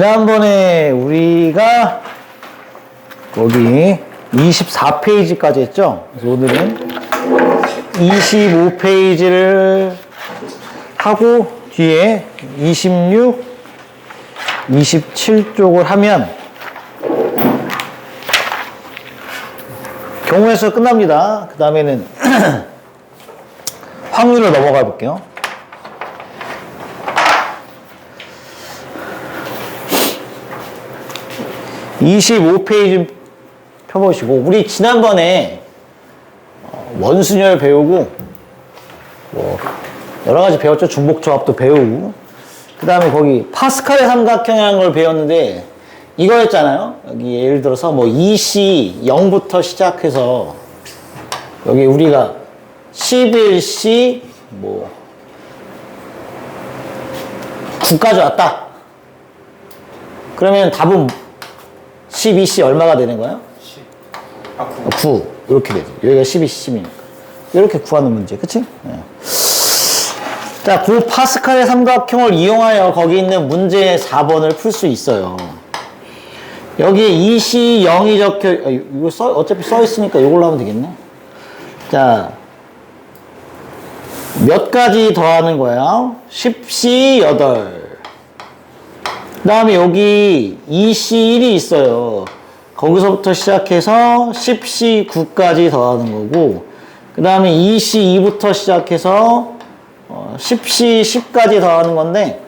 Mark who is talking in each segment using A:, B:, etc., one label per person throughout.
A: 지난번에 우리가 거기 24페이지까지 했죠? 그래서 오늘은 25페이지를 하고 뒤에 26, 27쪽을 하면 경우에서 끝납니다. 그 다음에는 확률을 넘어가 볼게요. (25페이지) 펴보시고, 우리 지난번에 원순열 배우고 뭐 여러 가지 배웠죠. 중복조합도 배우고, 그 다음에 거기 파스칼의 삼각형이라는 걸 배웠는데 이거였잖아요. 여기 예를 들어서 뭐 2C 0부터 시작해서 여기 우리가 11C 뭐 9까지 왔다. 그러면 답은 12C 얼마가 되는 거예요? 9. 이렇게 되죠. 여기가 12C니까. 이렇게 구하는 문제. 그치? 네. 자, 그 파스칼의 삼각형을 이용하여 거기 있는 문제 4번을 풀 수 있어요. 여기에 2C 0이 적혀, 이거 어차피 써 있으니까 이걸로 하면 되겠네. 자, 몇 가지 더하는 거야? 10C 8. 그 다음에 여기 2C 1이 있어요. 거기서부터 시작해서 10C 9까지 더하는 거고, 그 다음에 2C 2부터 시작해서 10C 10까지 더하는 건데,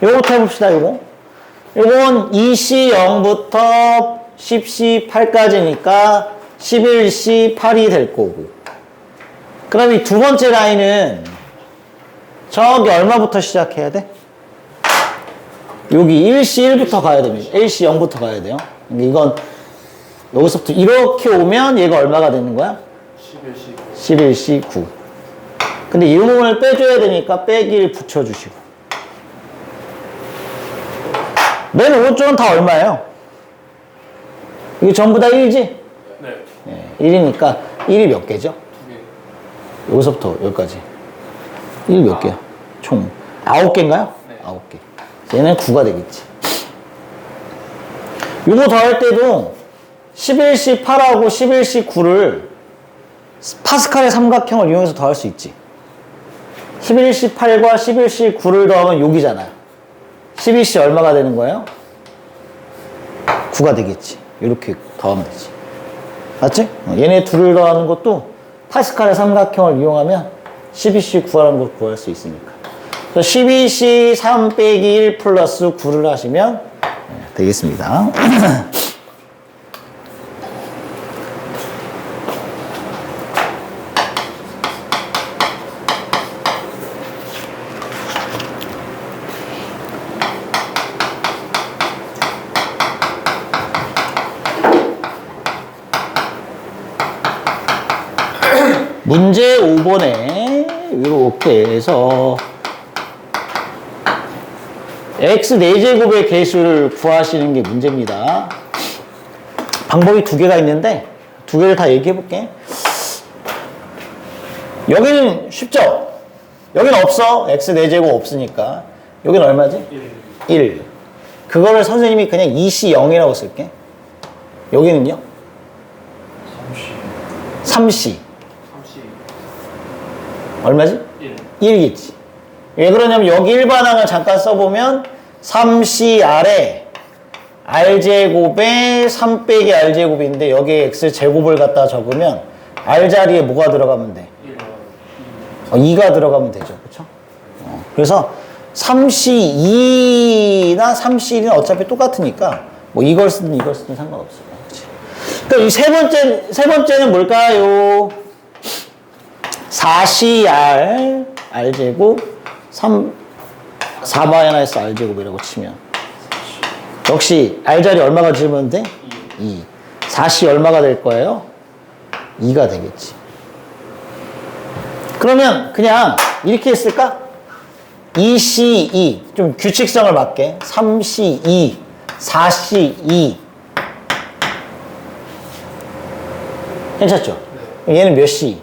A: 요거부터 해봅시다. 요건 2C 0부터 10C 8까지니까 11C 8이 될 거고, 그 다음에 이 두 번째 라인은 저기 얼마부터 시작해야 돼? 여기 1C 1부터 가야 됩니다. 1C 0부터 가야 돼요. 이건 여기서부터 이렇게 오면 얘가 얼마가 되는 거야? 11C 9. 근데 이 부분을 빼줘야 되니까 빼기를 붙여주시고. 맨 오른쪽은 다 얼마예요? 이게 전부 다 1지?
B: 네.
A: 네, 1이니까 1이 몇 개죠?
B: 2개.
A: 여기서부터 여기까지 1 몇 개야? 총 9개인가요?
B: 네.
A: 9개. 얘는 9가 되겠지. 이거 더할 때도 11C 8하고 11C 9를 파스칼의 삼각형을 이용해서 더할 수 있지. 11C 8과 11C 9를 더하면 여기잖아요. 12C 얼마가 되는 거예요? 9가 되겠지. 이렇게 더하면 되지. 맞지? 얘네 둘을 더하는 것도 파스칼의 삼각형을 이용하면 12C 구하는 걸 구할 수 있으니까. 12C 3 빼기 1 플러스 9를 하시면 되겠습니다. 문제 5번에 이렇게 해서 x 4제곱의 개수를 구하시는 게 문제입니다. 방법이 두 개가 있는데 두 개를 다 얘기해 볼게. 여기는 쉽죠? 여기는 없어. x 4제곱 없으니까. 여기는 얼마지? 1. 그거를 선생님이 그냥 2C 0이라고 쓸게. 여기는요? 3C. 얼마지? 1이겠지. 왜 그러냐면 여기 일반항을 잠깐 써보면 3C 아래 R제곱에 3 빼기 R제곱인데 여기에 X제곱을 갖다 적으면 R 자리에 뭐가 들어가면 돼? 2가 들어가면 되죠. 그쵸? 그래서 3C2나 3C1은 어차피 똑같으니까 뭐 이걸 쓰든 이걸 쓰든 상관없어요. 그치? 그럼 이 세 번째는 뭘까요? 4CR R제곱 4마이너스 R제곱이라고 치면 역시 R자리 얼마가 지으면 돼? 2. 4C 얼마가 될 거예요? 2가 되겠지. 그러면 그냥 이렇게 했을까? 2C2 좀 규칙성을 맞게 3C2 4C2 괜찮죠? 네. 얘는 몇 C?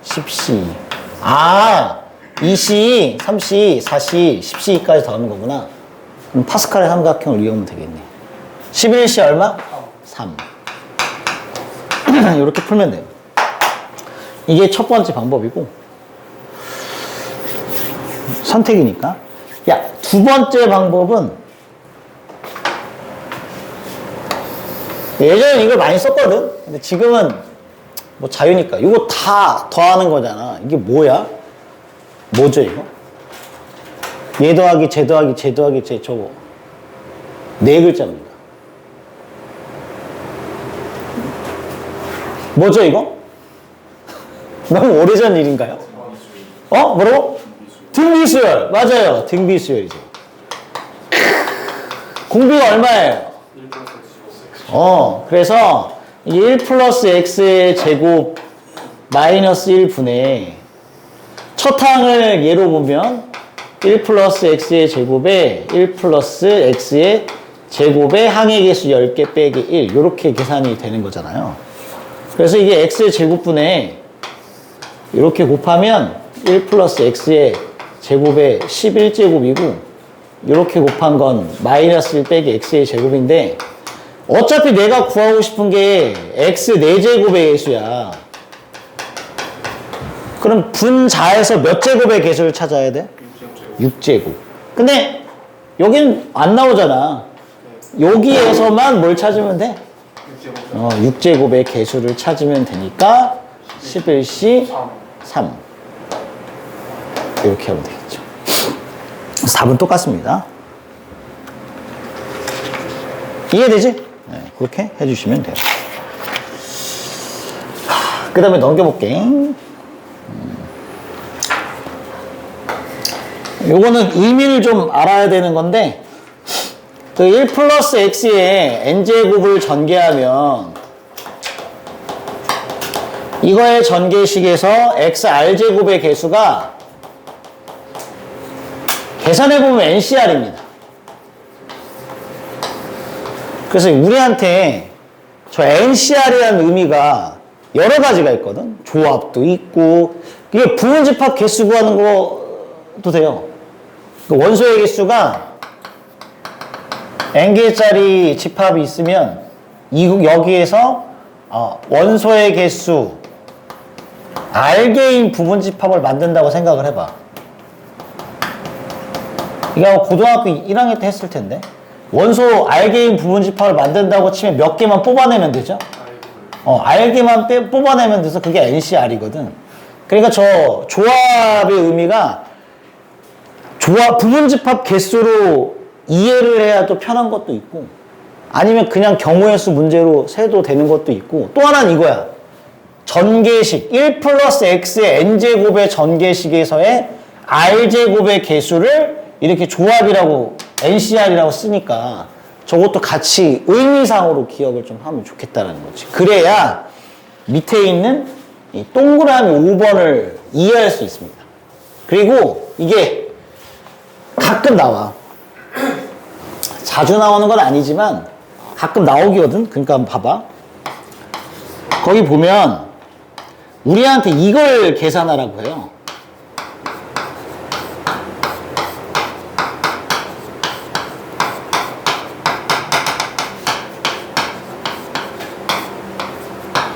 A: 10C. 아, 2C, 3C, 4C, 10C까지 더하는 거구나. 그럼 파스칼의 삼각형을 이용하면 되겠네. 11시 얼마? 3. 이렇게 풀면 돼요. 이게 첫 번째 방법이고, 선택이니까. 야, 두 번째 방법은, 예전에 이걸 많이 썼거든? 근데 지금은 뭐 자유니까. 이거 다 더하는 거잖아. 이게 뭐야? 뭐죠, 이거? 얘 더하기, 쟤 더하기, 쟤 더하기, 쟤 저거. 네 글자입니다. 뭐죠, 이거? 너무 오래전 일인가요? 어? 뭐라고? 등비수열. 맞아요. 등비수열이죠. 공비가 얼마예요? 그래서 이게 1 플러스 x의 제곱 마이너스 1분의 첫 항을 예로 보면 1 플러스 x의 제곱에 1 플러스 x의 제곱의 항의 개수 10개 빼기 1 이렇게 계산이 되는 거잖아요. 그래서 이게 x의 제곱분에 이렇게 곱하면 1 플러스 x의 제곱의 11제곱이고 이렇게 곱한 건 마이너스 1 빼기 x의 제곱인데 어차피 내가 구하고 싶은 게 x 4제곱의 개수야. 그럼 분자에서 몇 제곱의 개수를 찾아야 돼? 6제곱. 근데 여긴 안 나오잖아. 여기에서만 뭘 찾으면 돼? 6제곱의 개수를 찾으면 되니까 11시 3 이렇게 하면 되겠죠. 4분 똑같습니다. 이해되지? 네, 그렇게 해주시면 돼요. 그 다음에 넘겨볼게. 요거는 의미를 좀 알아야 되는 건데, 그 1 플러스 x에 n제곱을 전개하면, 이거의 전개식에서 xr제곱의 개수가 계산해보면 ncr입니다. 그래서 우리한테 저 ncr이라는 의미가 여러 가지가 있거든. 조합도 있고, 이게 부분집합 개수 구하는 것도 돼요. 그 원소의 개수가 n개짜리 집합이 있으면 여기에서 원소의 개수 r개인 부분집합을 만든다고 생각을 해봐. 이거 고등학교 1학년 때 했을 텐데 원소 r개인 부분집합을 만든다고 치면 몇 개만 뽑아내면 되죠? r개만 뽑아내면 돼서 그게 ncr이거든. 그러니까 저 조합의 의미가 부분집합 개수로 이해를 해야 또 편한 것도 있고 아니면 그냥 경우의 수 문제로 세도 되는 것도 있고 또 하나는 이거야. 전개식 1 플러스 x의 n제곱의 전개식에서의 r제곱의 개수를 이렇게 조합이라고 ncr이라고 쓰니까 저것도 같이 의미상으로 기억을 좀 하면 좋겠다는 거지. 그래야 밑에 있는 이 동그라미 5번을 이해할 수 있습니다. 그리고 이게 가끔 나와. 자주 나오는 건 아니지만 가끔 나오거든. 그러니까 한번 봐봐. 거기 보면 우리한테 이걸 계산하라고 해요.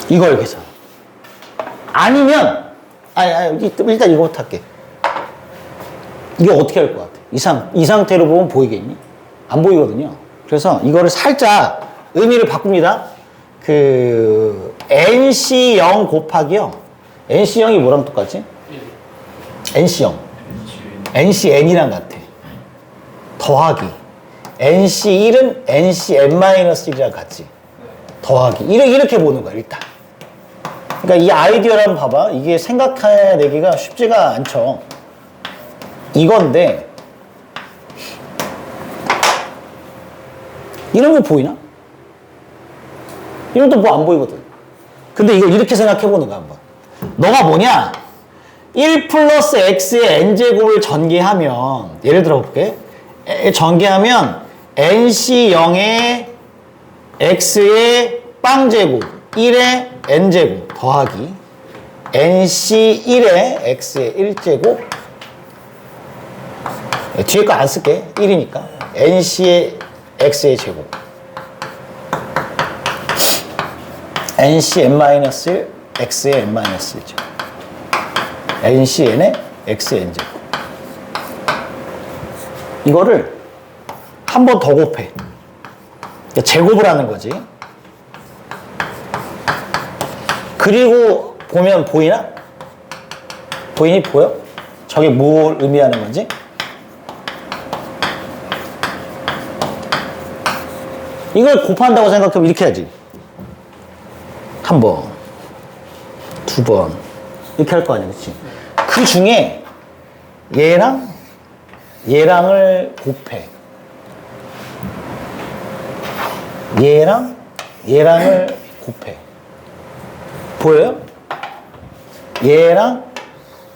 A: 이걸 계산. 아니면 일단 이거부터 할게. 이거 어떻게 할 것 같아? 이 상태로 보면 보이겠니? 안 보이거든요. 그래서 이거를 살짝 의미를 바꿉니다. 그 NC0 곱하기요. NC0이 뭐랑 똑같지? NC0. NCN이랑 같아. 더하기. NC1은 NCN-1이랑 같지. 더하기. 이렇게 보는 거야, 일단. 그러니까 이 아이디어를 한번 봐봐. 이게 생각해내기가 쉽지가 않죠. 이건데, 이런 거 보이나? 이런 것도 뭐 안 보이거든. 근데 이걸 이렇게 생각해보는 거야, 한번. 너가 뭐냐? 1 플러스 x의 n제곱을 전개하면, 예를 들어 볼게. 전개하면, nc0의 x의 빵제곱, 1의 n제곱 더하기, nc1의 x의 1제곱, 뒤에 거 안 쓸게. 1이니까. NC의 X의 제곱. NC N-1, X의 N-1제곱. NC N의 X의 N제곱. 이거를 한 번 더 곱해. 그러니까 제곱을 하는 거지. 그리고 보면 보이나? 보여? 저게 뭘 의미하는 건지? 이걸 곱한다고 생각하면 이렇게 해야지. 한 번, 두 번, 이렇게 할 거 아니야, 그치? 그 중에 얘랑을 곱해. 얘랑을 곱해. 보여요?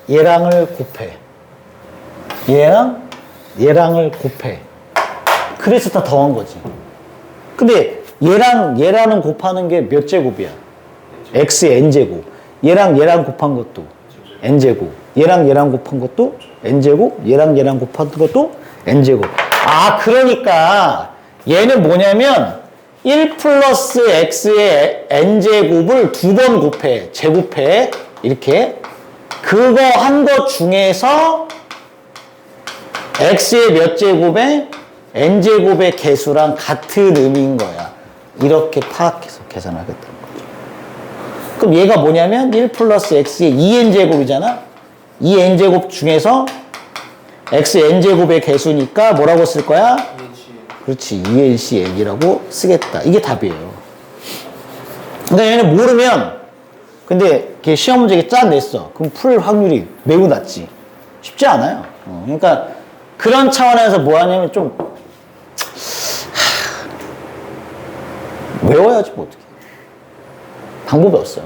A: 얘랑을 곱해. 얘랑을 곱해. 그래서 다 더한 거지. 근데 얘랑은 곱하는 게 몇 제곱이야? X의 N제곱. 얘랑 곱한 것도 N제곱. 얘랑 곱한 것도 N제곱. 얘랑 곱한 것도 N제곱. 아, 그러니까 얘는 뭐냐면 1 플러스 X의 N제곱을 두 번 곱해. 제곱해. 이렇게. 그거 한 것 중에서 X의 몇 제곱에 N제곱의 개수랑 같은 의미인 거야. 이렇게 파악해서 계산하겠다는 거죠. 그럼 얘가 뭐냐면 1 플러스 X의 2N제곱이잖아? 2N제곱 중에서 X N제곱의 개수니까 뭐라고 쓸 거야? 그렇지. 2NCN이라고 쓰겠다. 이게 답이에요. 근데 얘는 모르면, 근데 걔 시험 문제 짜 냈어. 그럼 풀 확률이 매우 낮지. 쉽지 않아요. 그러니까 그런 차원에서 뭐 하냐면 좀, 외워야지 뭐 어떡해. 방법이 없어요.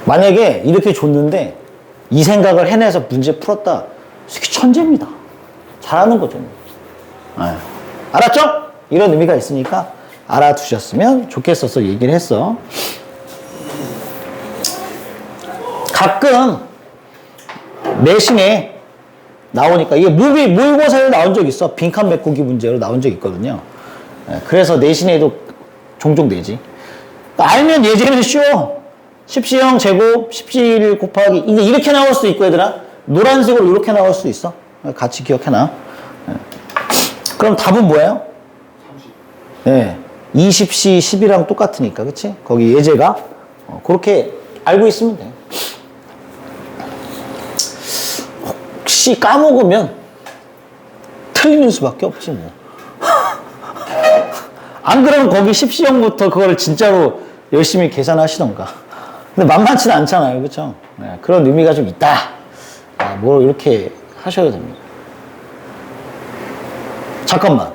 A: 만약에 이렇게 줬는데 이 생각을 해내서 문제 풀었다. 이게 천재입니다. 잘하는 거죠. 네. 알았죠? 이런 의미가 있으니까 알아두셨으면 좋겠어서 얘기를 했어. 가끔 내신에 나오니까 이게 모의고사에 나온 적 있어. 빈칸 메꾸기 문제로 나온 적 있거든요. 그래서 내신에도 종종 내지. 알면 예제는 쉬워. 10C0 제곱 10C1 곱하기 이게 이렇게 나올 수 있고 얘들아 노란색으로 이렇게 나올 수 있어. 같이 기억해놔. 그럼 답은 뭐예요?
B: 30.
A: 네. 20C 10이랑 똑같으니까 그치? 거기 예제가 그렇게 알고 있으면 돼. 혹시 까먹으면 틀리는 수밖에 없지 뭐. 안 그러면 거기 10C형부터 그거를 진짜로 열심히 계산하시던가. 근데 만만치는 않잖아요. 그쵸? 네, 그런 의미가 좀 있다. 뭐 이렇게 하셔야 됩니다. 잠깐만.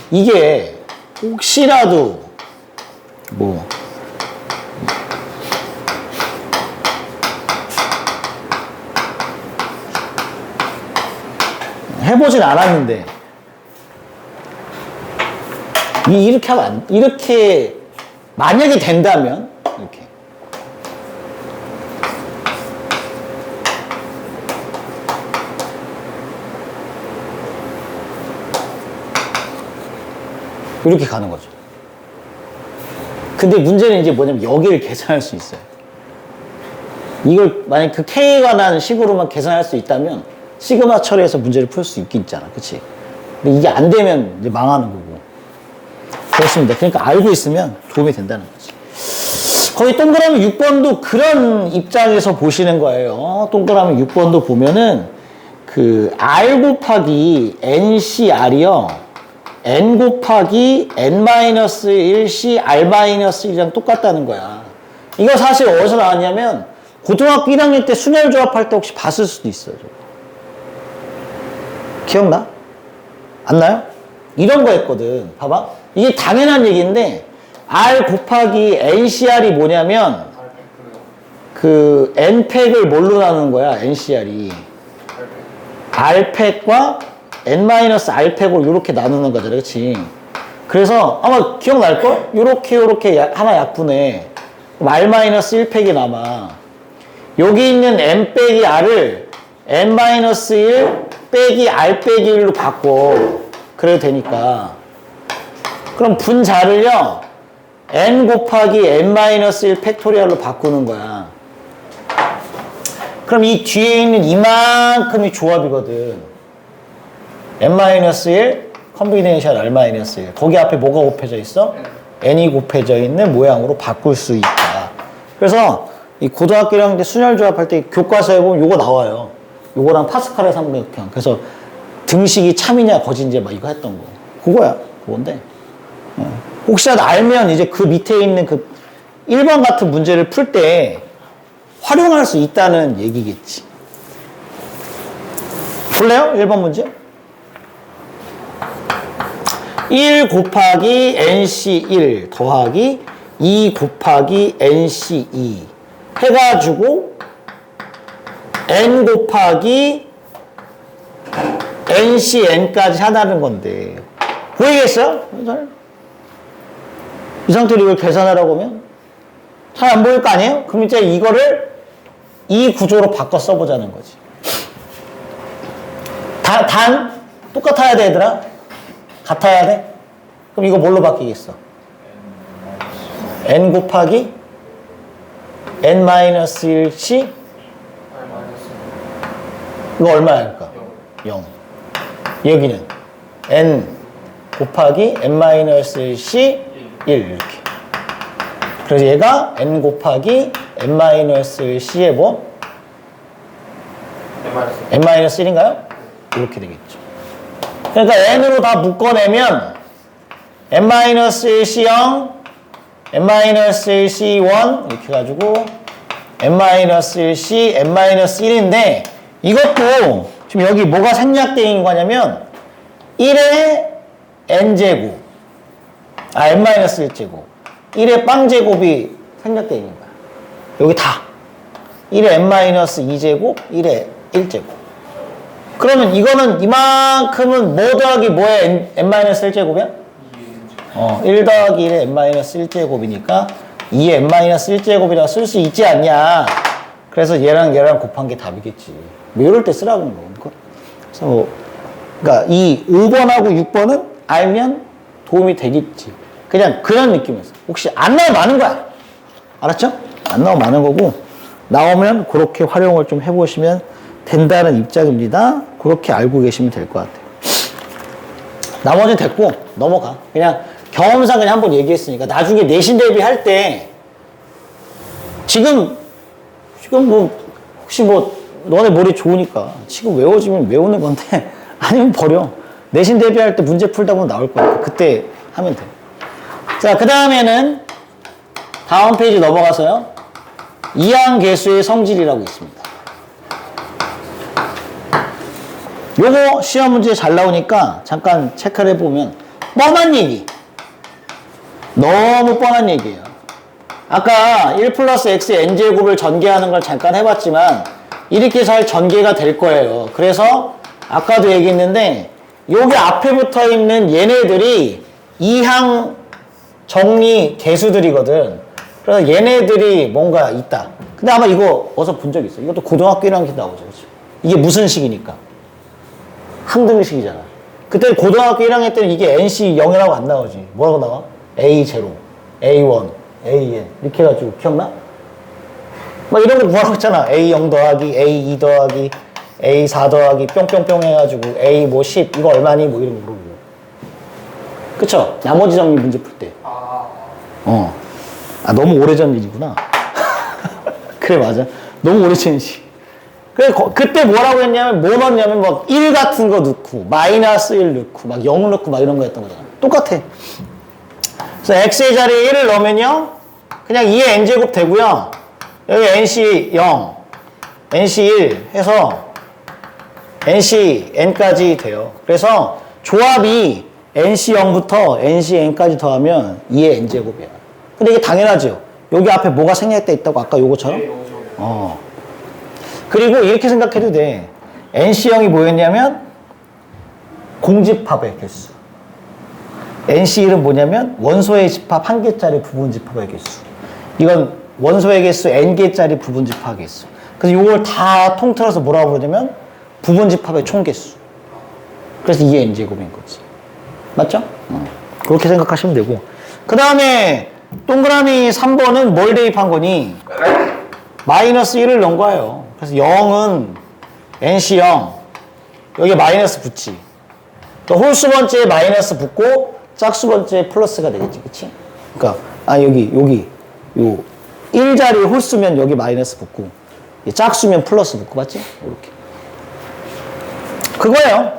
A: 이게 혹시라도 뭐 해보진 않았는데 이렇게 하면 이렇게 만약에 된다면 이렇게 이렇게 가는 거죠. 근데 문제는 이제 뭐냐면 여기를 계산할 수 있어요. 이걸 만약 그 K에 관한 식으로만 계산할 수 있다면 시그마 처리해서 문제를 풀 수 있긴 있잖아. 그치? 근데 이게 안 되면 이제 망하는 거고. 그렇습니다. 그러니까 알고 있으면 도움이 된다는 거지. 거기 동그라미 6번도 그런 입장에서 보시는 거예요. 동그라미 6번도 보면은 그 R 곱하기 NCR이요. N 곱하기 N-1C R-1이랑 똑같다는 거야. 이거 사실 어디서 나왔냐면 고등학교 1학년 때 순열 조합할 때 혹시 봤을 수도 있어요. 저거. 기억나? 안 나요? 이런 거 했거든. 봐봐. 이게 당연한 얘기인데 R 곱하기 NCR이 뭐냐면 그 N팩을 뭘로 나누는 거야? NCR이 R팩과 N-R팩으로 이렇게 나누는 거잖아. 그치? 그래서 아마 기억날걸? 요렇게 하나 약분해. 그럼 R-1팩이 남아. 여기 있는 N 빼기 R을 N-1 빼기 R 빼기 1로 바꿔. 그래도 되니까. 그럼 분자를요, n 곱하기 n-1 팩토리얼로 바꾸는 거야. 그럼 이 뒤에 있는 이만큼이 조합이거든. n-1 컨비네이션 r-1. 거기 앞에 뭐가 곱해져 있어? n이 곱해져 있는 모양으로 바꿀 수 있다. 그래서 이 고등학교 1학년 때 순열 조합할 때 교과서에 보면 요거 나와요. 요거랑 파스칼의 삼각형. 그래서 등식이 참이냐 거짓냐 막 이거 했던 거. 그거야. 그건데. 혹시라도 알면 이제 그 밑에 있는 그 1번 같은 문제를 풀 때 활용할 수 있다는 얘기겠지. 볼래요? 1번 문제? 1 곱하기 NC1 더하기 2 곱하기 NC2 해가지고 N 곱하기 NCN까지 하나는 건데 보이겠어요? 이 상태로 이걸 계산하라고 하면 잘 안 보일 거 아니에요? 그럼 이제 이거를 이 구조로 바꿔 써보자는 거지. 단 똑같아야 돼 얘들아. 같아야 돼? 그럼 이거 뭘로 바뀌겠어? n 곱하기 n-1c 이거 얼마일까? 0. 여기는 n 곱하기 n-1c 1 이렇게. 그래서 얘가 n 곱하기 n-1c의 뭐? n-1인가요? 이렇게 되겠죠. 그러니까 n으로 다 묶어내면 n-1c0, n-1c1 이렇게 해가지고 n-1c, n-1인데 이것도 지금 여기 뭐가 생략되어 있는 거냐면 1의 n제곱 n-1제곱 1의 빵제곱이 생략되어 있는 거야. 여기 다 1의 n-2제곱 1의 1제곱. 그러면 이거는 이만큼은 뭐 더하기 뭐의 n-1제곱이야? 1 더하기 1의 n-1제곱이니까 2의 n-1제곱이라고 쓸 수 있지 않냐. 그래서 얘랑 곱한 게 답이겠지. 뭐 이럴 때 쓰라고 하는 거니까. 그래서 그러니까 이 5번하고 6번은 알면 도움이 되겠지. 그냥 그런 느낌이었어. 혹시 안 나오면 많은 거야. 알았죠? 안 나오면 많은 거고 나오면 그렇게 활용을 좀 해보시면 된다는 입장입니다. 그렇게 알고 계시면 될 것 같아요. 나머지는 됐고 넘어가. 그냥 경험상 그냥 한번 얘기했으니까 나중에 내신 대비할 때 지금 뭐 혹시 뭐 너네 머리 좋으니까 지금 외워지면 외우는 건데 아니면 버려. 내신 대비할 때 문제 풀다 보면 나올 거니까 그때 하면 돼. 자, 그 다음에는 다음 페이지 넘어가서요. 이항계수의 성질이라고 있습니다. 요거 시험 문제 잘 나오니까 잠깐 체크를 해보면 뻔한 얘기. 너무 뻔한 얘기예요. 아까 1 플러스 x의 n제곱을 전개하는 걸 잠깐 해봤지만 이렇게 잘 전개가 될 거예요. 그래서 아까도 얘기했는데 여기 앞에 붙어 있는 얘네들이 이항 정리 개수들이거든. 그래서 얘네들이 뭔가 있다. 근데 아마 이거 어디서 본 적 있어. 이것도 고등학교 1학년 때 나오죠. 그치? 이게 무슨 식이니까? 항등식이잖아. 그때 고등학교 1학년 때는 이게 NC 0이라고 안 나오지. 뭐라고 나와? A0, A1, AN. 이렇게 해가지고 기억나? 막 이런 거 구하라고 했잖아. A0 더하기, A2 더하기, A4 더하기, 뿅뿅뿅 해가지고 A 뭐 10, 이거 얼마니? 뭐 이런 거 물어보고. 그쵸? 나머지 정리 문제 풀 때. 너무 오래전 일이구나. 그래, 맞아. 너무 오래전 일이. 그래, 그때 뭐라고 했냐면, 뭐 넣었냐면, 막, 1 같은 거 넣고, 마이너스 1 넣고, 막 0 넣고, 막 이런 거 했던 거잖아. 똑같아. 그래서 x의 자리에 1을 넣으면요, 그냥 2의 n제곱 되고요, 여기 nc 0, nc 1 해서, nc n까지 돼요. 그래서 조합이 nc 0부터 nc n까지 더하면 2의 n제곱이야. 근데 이게 당연하죠. 여기 앞에 뭐가 생략돼 있다고 아까 요거처럼? 그리고 이렇게 생각해도 돼. NC0이 뭐였냐면 공집합의 개수. NC1은 뭐냐면 원소의 집합 1개짜리 부분집합의 개수. 이건 원소의 개수 n개짜리 부분집합의 개수. 그래서 이걸 다 통틀어서 뭐라고 부르냐면 부분집합의 총개수. 그래서 2의 n제곱인 거지. 맞죠? 그렇게 생각하시면 되고. 그 다음에 동그라미 3번은 뭘 대입한 거니? 마이너스 1을 넣은 거예요. 그래서 0은 NC 0. 여기에 마이너스 붙지. 또 홀수 번째에 마이너스 붙고 짝수 번째에 플러스가 되겠지. 그치? 그러니까, 요 1자리 홀수면 여기 마이너스 붙고, 짝수면 플러스 붙고, 맞지? 이렇게. 그거예요.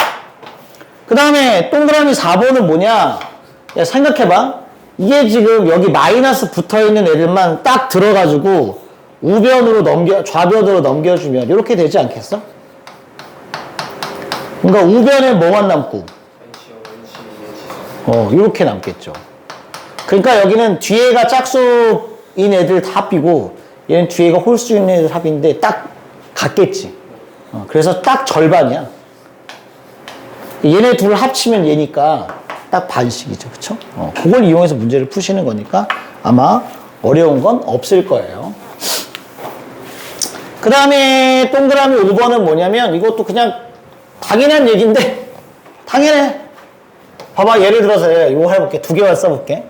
A: 그 다음에 동그라미 4번은 뭐냐? 야, 생각해봐. 이게 지금 여기 마이너스 붙어 있는 애들만 딱 들어가지고 우변으로 좌변으로 넘겨주면 이렇게 되지 않겠어? 그러니까 우변에 뭐만 남고? 이렇게 남겠죠. 그러니까 여기는 뒤에가 짝수인 애들 합이고 얘는 뒤에가 홀수인 애들 합인데 딱 같겠지. 그래서 딱 절반이야. 얘네 둘을 합치면 얘니까 딱 반씩이죠. 그쵸? 그걸 이용해서 문제를 푸시는 거니까 아마 어려운 건 없을 거예요. 그 다음에 동그라미 5번은 뭐냐면 이것도 그냥 당연한 얘기인데 당연해. 봐봐, 예를 들어서 이거 해볼게. 두 개만 써볼게.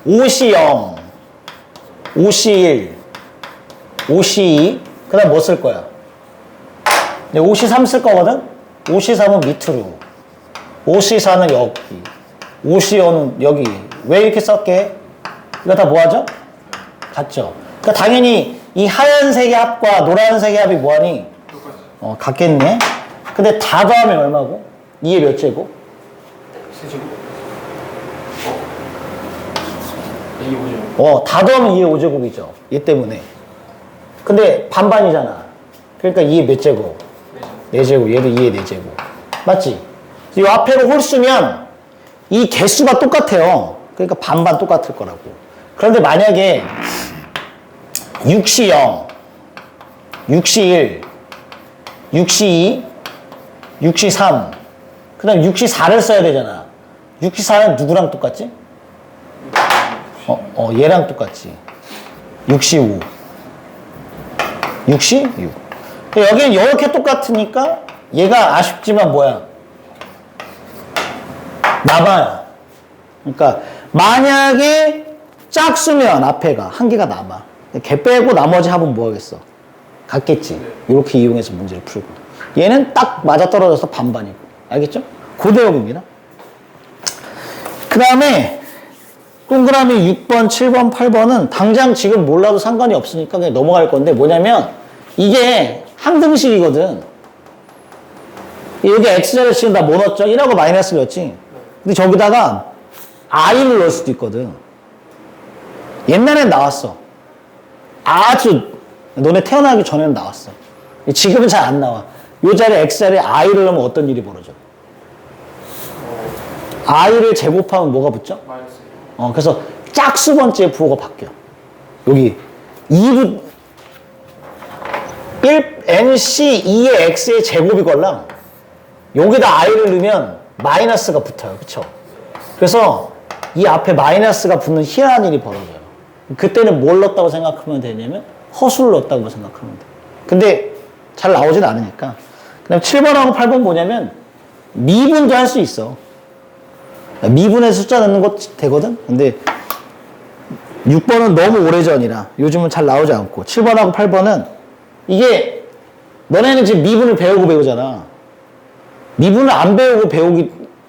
A: 5시 0, 5시 1, 5시 2. 그 다음 뭐 쓸 거야? 5시 3 쓸 거거든? 5시 3은 밑으로, 5시 4는 여기, 5시 5는 여기. 왜 이렇게 썼게? 이거 다 뭐 하죠? 같죠? 그러니까 당연히 이 하얀색의 합과 노란색의 합이 뭐하니? 같겠네? 근데 다 더하면 얼마고? 2의 몇 제곱?
B: 세제곱? 2의 5제곱.
A: 다 더하면 2의 5제곱이죠. 얘 때문에. 근데 반반이잖아. 그러니까 2의 몇 제곱? 4제곱. 얘도 2의 4제곱. 맞지? 이 앞에로 홀수면 이 개수가 똑같아요. 그러니까 반반 똑같을 거라고. 그런데 만약에 6시 0, 6시 1, 6시 2, 6시 3, 그 다음 6시 4를 써야 되잖아. 6시 4는 누구랑 똑같지? 얘랑 똑같지. 6시 5, 6시 6. 여기는 이렇게 똑같으니까 얘가 아쉽지만 뭐야? 남아요. 그러니까 만약에 짝수면 앞에가 한 개가 남아. 걔 빼고 나머지 합은 뭐 하겠어? 같겠지. 이렇게 이용해서 문제를 풀고. 얘는 딱 맞아떨어져서 반반이고. 알겠죠? 그 내용입니다. 그 다음에 동그라미 6번, 7번, 8번은 당장 지금 몰라도 상관이 없으니까 그냥 넘어갈 건데 뭐냐면 이게 항등식이거든. 여기 x자리 지금 다 뭐 넣었죠? 1하고 마이너스를 넣었지. 근데 저기다가 i를 넣을 수도 있거든. 옛날엔 나왔어. 아주 너네 태어나기 전에는 나왔어. 지금은 잘 안 나와. 이 자리에 x자리에 i를 넣으면 어떤 일이 벌어져? i를 제곱하면 뭐가 붙죠?
B: 마이너스.
A: 그래서 짝수 번째 부호가 바뀌어. 여기 1 nc 2의 x의 제곱이 걸랑 여기다 i를 넣으면 마이너스가 붙어요. 그쵸? 그래서 이 앞에 마이너스가 붙는 희한한 일이 벌어져요. 그때는 뭘 넣었다고 생각하면 되냐면 허수를 넣었다고 생각하면 돼. 근데 잘 나오진 않으니까. 그 다음 7번하고 8번 뭐냐면 미분도 할 수 있어. 미분의 숫자 넣는 것 되거든? 근데 6번은 너무 오래전이라 요즘은 잘 나오지 않고 7번하고 8번은 이게 너네는 지금 미분을 배우잖아. 미분을 안 배우고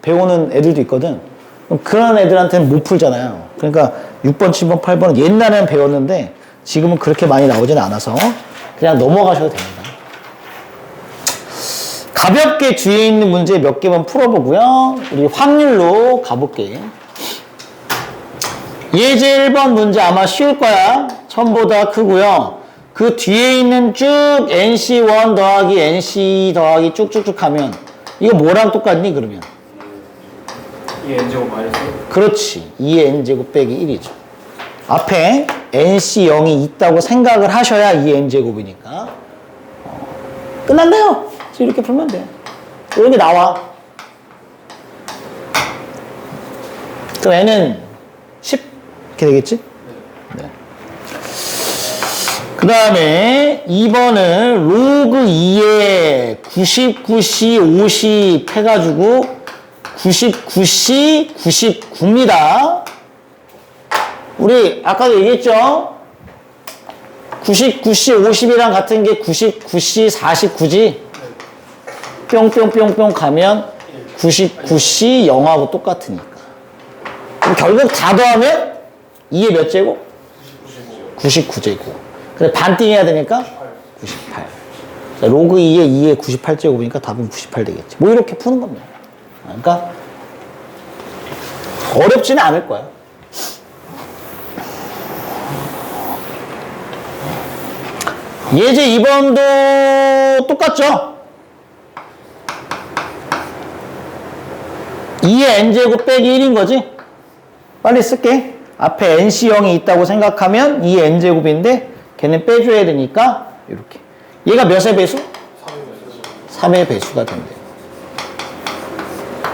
A: 배우는 애들도 있거든. 그럼 그런 애들한테는 못 풀잖아요. 그러니까 6번, 7번, 8번은 옛날에는 배웠는데 지금은 그렇게 많이 나오진 않아서 그냥 넘어가셔도 됩니다. 가볍게 뒤에 있는 문제 몇 개만 풀어보고요. 우리 확률로 가볼게. 예제 1번 문제 아마 쉬울 거야. 처음보다 크고요. 그 뒤에 있는 쭉 NC1 더하기 NC 더하기 쭉쭉쭉 하면 이거 뭐랑 똑같니 그러면?
B: 2의 n제곱 마이너스.
A: 그렇지. 2의 n제곱 빼기 1이죠. 앞에 NC0이 있다고 생각을 하셔야 2의 n제곱이니까 끝났네요. 이렇게 풀면 돼. 이런 게 나와. 그럼 n은 10 이렇게 되겠지? 네. 그 다음에 2번은 로그 2에 99C, 50 해가지고 99C 99입니다. 우리 아까도 얘기했죠? 99C 50이랑 같은 게 99C 49지? 뿅뿅뿅뿅 가면 99C 0하고 똑같으니까. 그럼 결국 다 더하면 2의 몇 제곱? 99제곱. 근데 반띵해야 되니까 98. 자, 로그 2의 98제곱이니까 답은 98 되겠지. 뭐 이렇게 푸는 겁니다. 그러니까 어렵지는 않을 거야. 예제 2번도 똑같죠? 2의 n제곱 빼기 1인 거지? 빨리 쓸게. 앞에 nC형이 있다고 생각하면 2의 n제곱인데 걔는 빼줘야 되니까 이렇게. 얘가 몇의 배수? 3의 배수가 된대.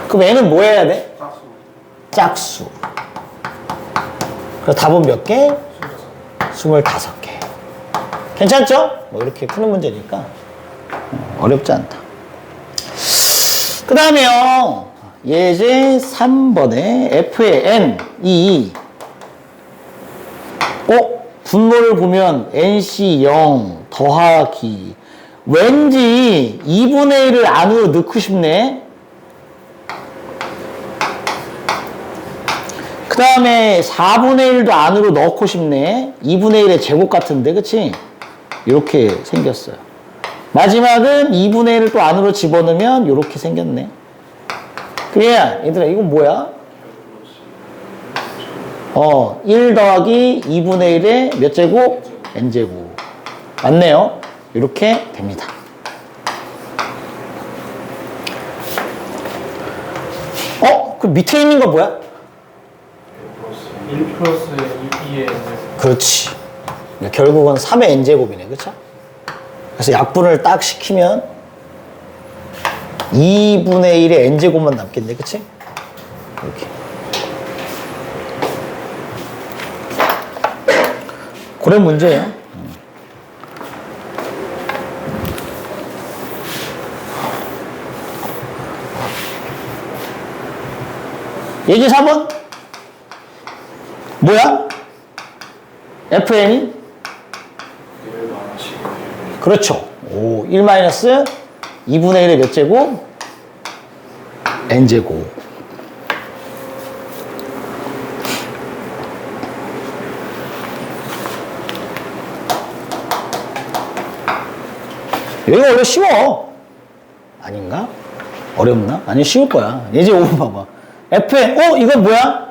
A: 그럼 n은 뭐 해야 돼? 짝수. 그래서 답은 몇 개? 25개. 괜찮죠? 뭐 이렇게 푸는 문제니까 어렵지 않다. 그 다음에요. 예제 3번에 f의 n, 2. 분모를 보면 nc 0 더하기. 왠지 2분의 1을 안으로 넣고 싶네. 그 다음에 4분의 1도 안으로 넣고 싶네. 2분의 1의 제곱 같은데, 그치? 이렇게 생겼어요. 마지막은 2분의 1을 또 안으로 집어넣으면 이렇게 생겼네. 그래, 얘들아, 이건 뭐야? 1 더하기 2분의 1의 몇 제곱? n제곱. 맞네요. 이렇게 됩니다. 그 밑에 있는 거 뭐야?
B: 1 플러스 2의
A: 그렇지. 결국은 3의 n제곱이네. 그쵸? 그래서 약분을 딱 시키면 2분의 1의 n제곱만 남겠네. 그치? 이렇게. 그런 문제예요. 예제 4번. 뭐야? fn이? 그렇죠. 1 마이너스 2분의 1의 몇 제곱? n제곱. 여기가 원래 쉬워. 아닌가? 어렵나? 아니, 쉬울 거야. 예제 5번 봐봐. fn, 이건 뭐야?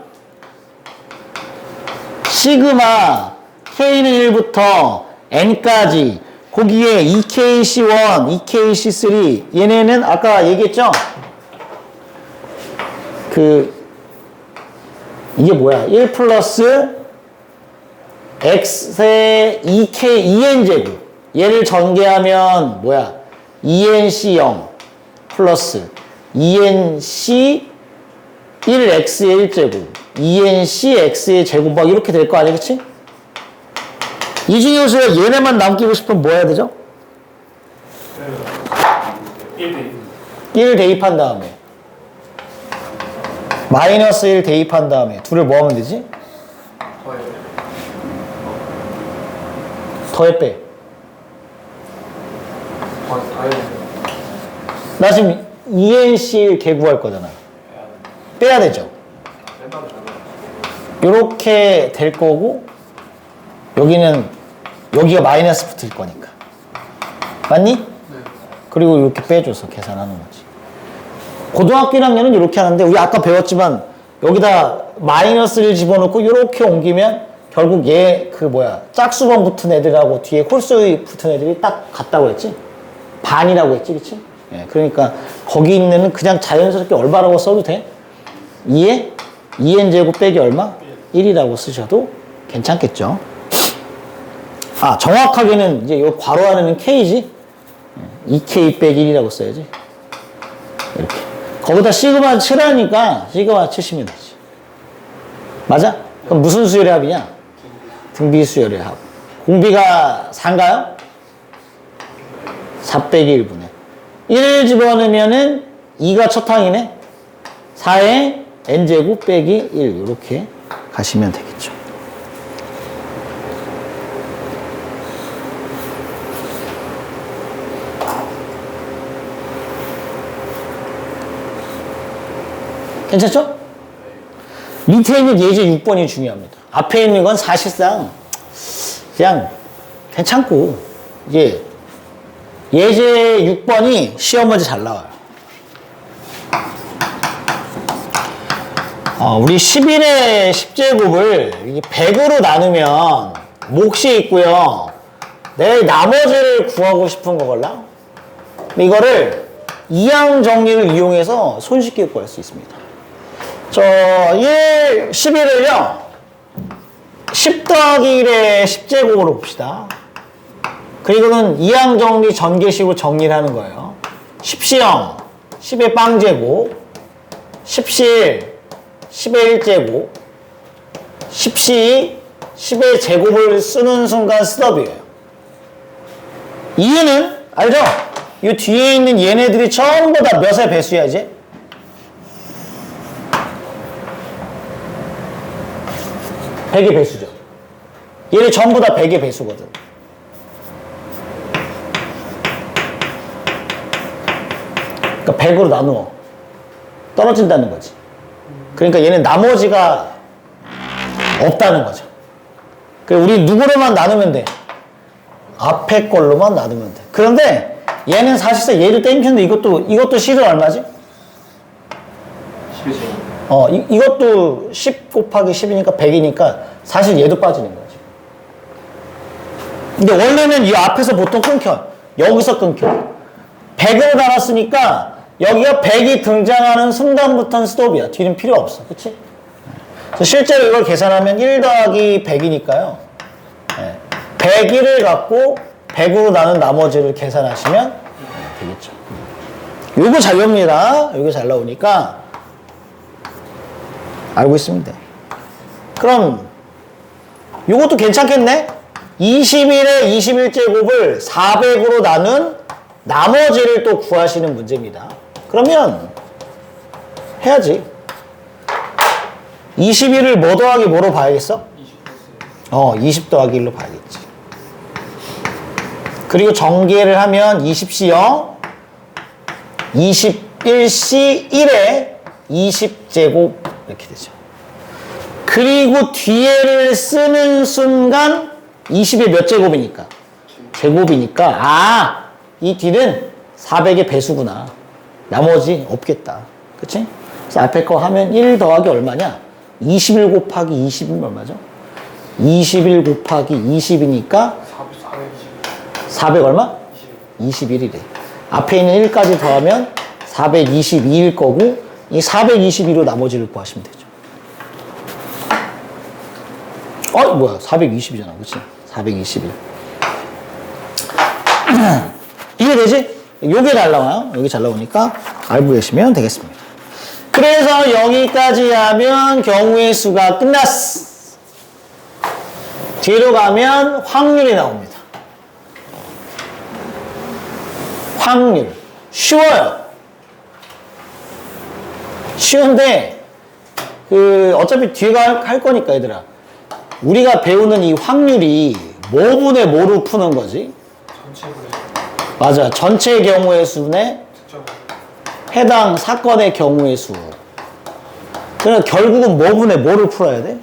A: 시그마 k는 1부터 n까지 거기에 2kc1, 2kc3 얘네는 아까 얘기했죠? 이게 뭐야? 1 플러스 x의 2n제곱 얘를 전개하면 뭐야? 2nc0 플러스 2nc 1x의 1제곱 2ncx의 제곱 막 이렇게 될 거 아니야, 그치? 이중요소에 얘네만 남기고 싶으면 뭐 해야 되죠? 1 대입한 다음에 마이너스 1 대입한 다음에 둘을 뭐 하면 되지? 더해 빼. 나 지금 2nc 개구할 거잖아. 빼야 되죠? 요렇게 될 거고 여기가 마이너스 붙을 거니까. 맞니? 네. 그리고 이렇게 빼줘서 계산하는 거지. 고등학교 1학년은 이렇게 하는데 우리 아까 배웠지만 여기다 마이너스를 집어넣고 이렇게 옮기면 결국 얘 짝수번 붙은 애들하고 뒤에 홀수 붙은 애들이 딱 같다고 했지? 반이라고 했지, 그치? 예, 그러니까 거기 있는 애는 그냥 자연스럽게 얼마라고 써도 돼? 2n제곱 빼기 얼마? 1이라고 쓰셔도 괜찮겠죠? 정확하게는 이제 이 괄호 안에는 k지? 2k 빼기 1이라고 써야지. 이렇게. 거기다 시그마 칠하니까 시그마 치시면 되지. 맞아? 그럼 무슨 수열의 합이냐? 등비 수열의 합. 공비가 4인가요? 4 빼기 1분의 1을 집어넣으면은 2가 첫 항이네? 4에 n제곱 빼기 1 이렇게 가시면 되겠죠. 괜찮죠? 밑에 있는 예제 6번이 중요합니다. 앞에 있는 건 사실상 그냥 괜찮고 이제 예제 6번이 시험 문제 잘 나와요. 우리 11의 10제곱을 100으로 나누면 몫이 있고요. 내 나머지를 구하고 싶은 거걸라. 이거를 이항 정리를 이용해서 손쉽게 구할 수 있습니다. 11을요, 10 더하기 1의 10제곱으로 봅시다. 그리고는 이항 정리 전개식으로 정리를 하는 거예요. 10시형, 10의 빵제곱, 10시 10의 1제곱, 10시 10의 제곱을 쓰는 순간 스톱이에요. 이유는, 알죠? 이 뒤에 있는 얘네들이 전부 다 몇의 배수야, 이제? 100의 배수죠. 얘네 전부 다 100의 배수거든. 그러니까 100으로 나누어. 떨어진다는 거지. 그러니까 얘는 나머지가 없다는 거죠. 그리고 우리 누구로만 나누면 돼? 앞에 걸로만 나누면 돼. 그런데 얘는 사실상 얘를 땡겼는데 이것도 C는 얼마지?
B: 10의 제곱.
A: 이것도 10 곱하기 10이니까 100이니까 사실 얘도 빠지는 거지. 근데 원래는 이 앞에서 보통 끊겨. 여기서 끊겨. 100으로 나눴으니까 여기가 100이 등장하는 순간부터는 스톱이야. 뒤는 필요 없어. 그치? 그래서 실제로 이걸 계산하면 1 더하기 100이니까요. 101을 갖고 100으로 나눈 나머지를 계산하시면 되겠죠. 요거 잘 나옵니다. 요거 잘 나오니까 알고 있으면 돼. 그럼 요것도 괜찮겠네? 21의 21제곱을 400으로 나눈 나머지를 또 구하시는 문제입니다. 그러면 해야지. 21을 뭐 더하기 뭐로 봐야겠어? 20 더하기 1로 봐야겠지. 그리고 전개를 하면 20C요. 21C 1에 20제곱 이렇게 되죠. 그리고 뒤에를 쓰는 순간 20의 몇 제곱이니까? 제곱이니까 이 뒤는 400의 배수구나. 나머지 없겠다. 그치? 그래서 앞에 거 하면 1 더하기 얼마냐? 21 곱하기 20이면 얼마죠? 21 곱하기 20이니까 400 얼마? 21이래. 앞에 있는 1까지 더하면 422일 거고 이 422로 나머지를 구하시면 되죠. 뭐야? 420이잖아. 그치? 421. 이해되지? 요게 잘 나와요. 여기 잘 나오니까 알고 계시면 되겠습니다. 그래서 여기까지 하면 경우의 수가 끝났어. 뒤로 가면 확률이 나옵니다. 확률. 쉬워요. 쉬운데, 어차피 뒤가 할 거니까, 얘들아. 우리가 배우는 이 확률이 뭐분의 뭐로 푸는 거지? 맞아. 전체 경우의 수분의 해당 사건의 경우의 수. 그러니까 결국은 뭐분의 뭐를 풀어야 돼?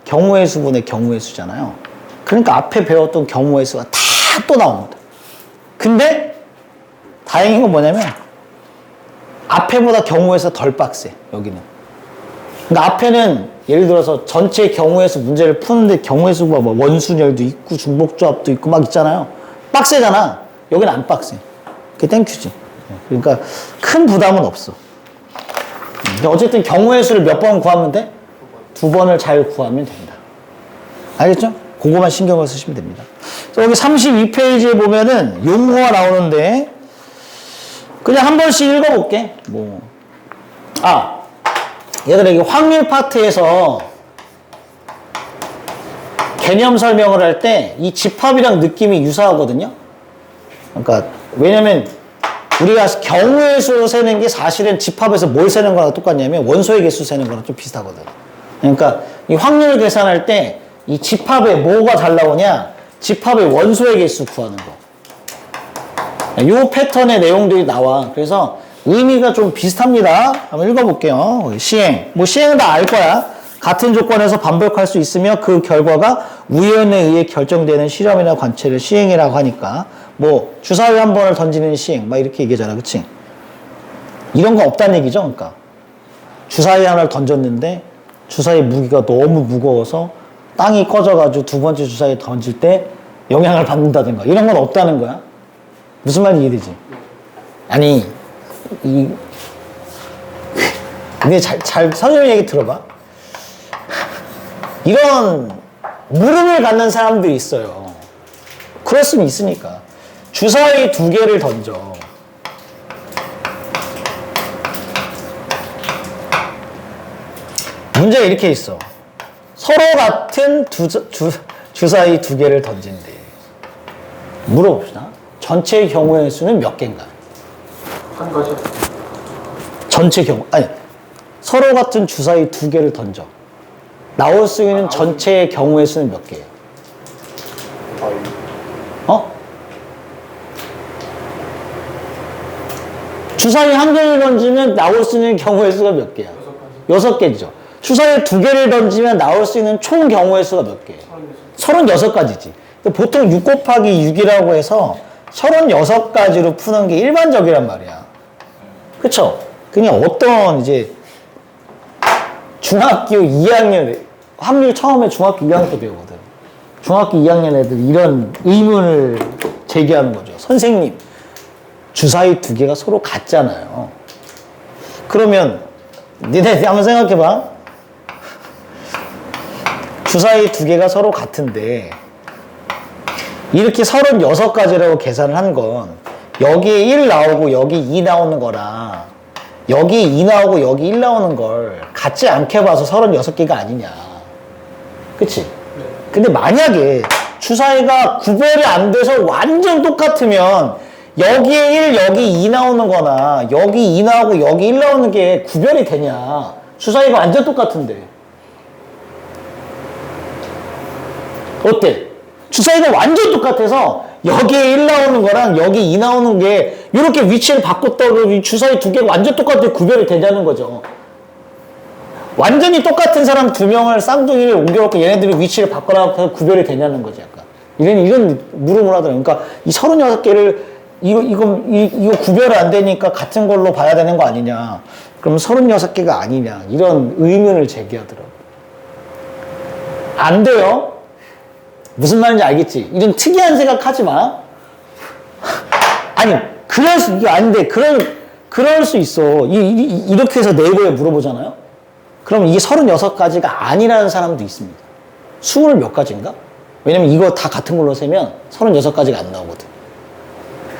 A: 경우의 수분의 경우의 수잖아요. 그러니까 앞에 배웠던 경우의 수가 다 또 나옵니다. 근데 다행인 건 뭐냐면 앞에보다 경우의 수가 덜 빡세. 여기는. 그러니까 앞에는 예를 들어서 전체 경우의 수 문제를 푸는데 경우의 수가 뭐 원순열도 있고 중복조합도 있고 막 있잖아요. 빡세잖아. 여기는 안 빡세. 그게 땡큐지. 그러니까 큰 부담은 없어. 근데 어쨌든 경우의 수를 몇 번 구하면 돼? 2번을 잘 구하면 된다. 알겠죠? 그거만 신경을 쓰시면 됩니다. 여기 32페이지에 보면은 용어가 나오는데 그냥 한 번씩 읽어볼게. 얘들아, 이게 확률 파트에서 개념 설명을 할 때 이 집합이랑 느낌이 유사하거든요. 그러니까 왜냐면 우리가 경우의 수 세는 게 사실은 집합에서 뭘 세는 거랑 똑같냐면 원소의 개수 세는 거랑 좀 비슷하거든. 그러니까 이 확률 계산할 때 이 집합에 뭐가 잘 나오냐? 집합의 원소의 개수 구하는 거. 요 패턴의 내용들이 나와. 그래서 의미가 좀 비슷합니다. 한번 읽어볼게요. 시행. 뭐 시행은 다 알 거야. 같은 조건에서 반복할 수 있으며 그 결과가 우연에 의해 결정되는 실험이나 관찰을 시행이라고 하니까 뭐 주사위 한 번을 던지는 시행 막 이렇게 얘기하잖아. 그치? 이런 거 없다는 얘기죠. 그러니까 주사위 하나를 던졌는데 주사위 무게가 너무 무거워서 땅이 꺼져가지고 두 번째 주사위 던질 때 영향을 받는다든가 이런 건 없다는 거야. 무슨 말인지 이해되지? 아니 근데 잘 선생님 얘기 들어봐. 이런 물음을 갖는 사람들이 있어요. 그럴 수는 있으니까. 주사위 2개를 던져. 문제가 이렇게 있어. 서로 같은 주사위 2개를 던진대. 물어봅시다. 전체 경우의 수는 몇 개인가?
B: 한 가지.
A: 전체 경우, 아니, 서로 같은 주사위 2개를 던져. 나올 수 있는 전체 경우의 수는 몇 개예요? 어? 주사위 1개를 던지면 나올 수 있는 경우의 수가 몇 개야? 6개죠. 주사위 2개를 던지면 나올 수 있는 총 경우의 수가 몇 개예요? 36가지지. 보통 6 곱하기 6이라고 해서 36가지로 푸는 게 일반적이란 말이야. 그쵸? 그냥 어떤 이제 중학교 2학년, 확률 처음에 중학교 2학년 때 배우거든. 중학교 2학년 애들 이런 의문을 제기하는 거죠. 선생님, 주사위 2개가 서로 같잖아요. 그러면 니네 한번 생각해봐. 주사위 2개가 서로 같은데 이렇게 36가지라고 계산을 한 건 여기에 1 나오고 여기 2 나오는 거랑 여기 2 나오고 여기 1 나오는 걸 같지 않게 봐서 36개가 아니냐. 그치? 근데 만약에 주사위가 구별이 안 돼서 완전 똑같으면 여기에 1, 여기 2 나오는 거나 여기 2 나오고 여기 1 나오는 게 구별이 되냐. 주사위가 완전 똑같은데. 어때? 주사위가 완전 똑같아서 여기에 1 나오는 거랑 여기 2 나오는 게 이렇게 위치를 바꿨다고 주사위 2개가 완전 똑같게 구별이 되냐는 거죠. 완전히 똑같은 사람 2명을 쌍둥이를 옮겨놓고 얘네들이 위치를 바꿔놔서 구별이 되냐는 거지, 약간. 이런 물음을 하더라고요. 그러니까 이 36개를 이거 구별이 안 되니까 같은 걸로 봐야 되는 거 아니냐. 그럼 36개가 아니냐. 이런 의문을 제기하더라고요. 안 돼요. 무슨 말인지 알겠지? 이런 특이한 생각 하지 마. 아니, 이게 아닌데, 그럴 수 있어. 이렇게 해서 네이버에 물어보잖아요? 그럼 이게 36가지가 아니라는 사람도 있습니다. 20몇 가지인가? 왜냐면 이거 다 같은 걸로 세면 36가지가 안 나오거든.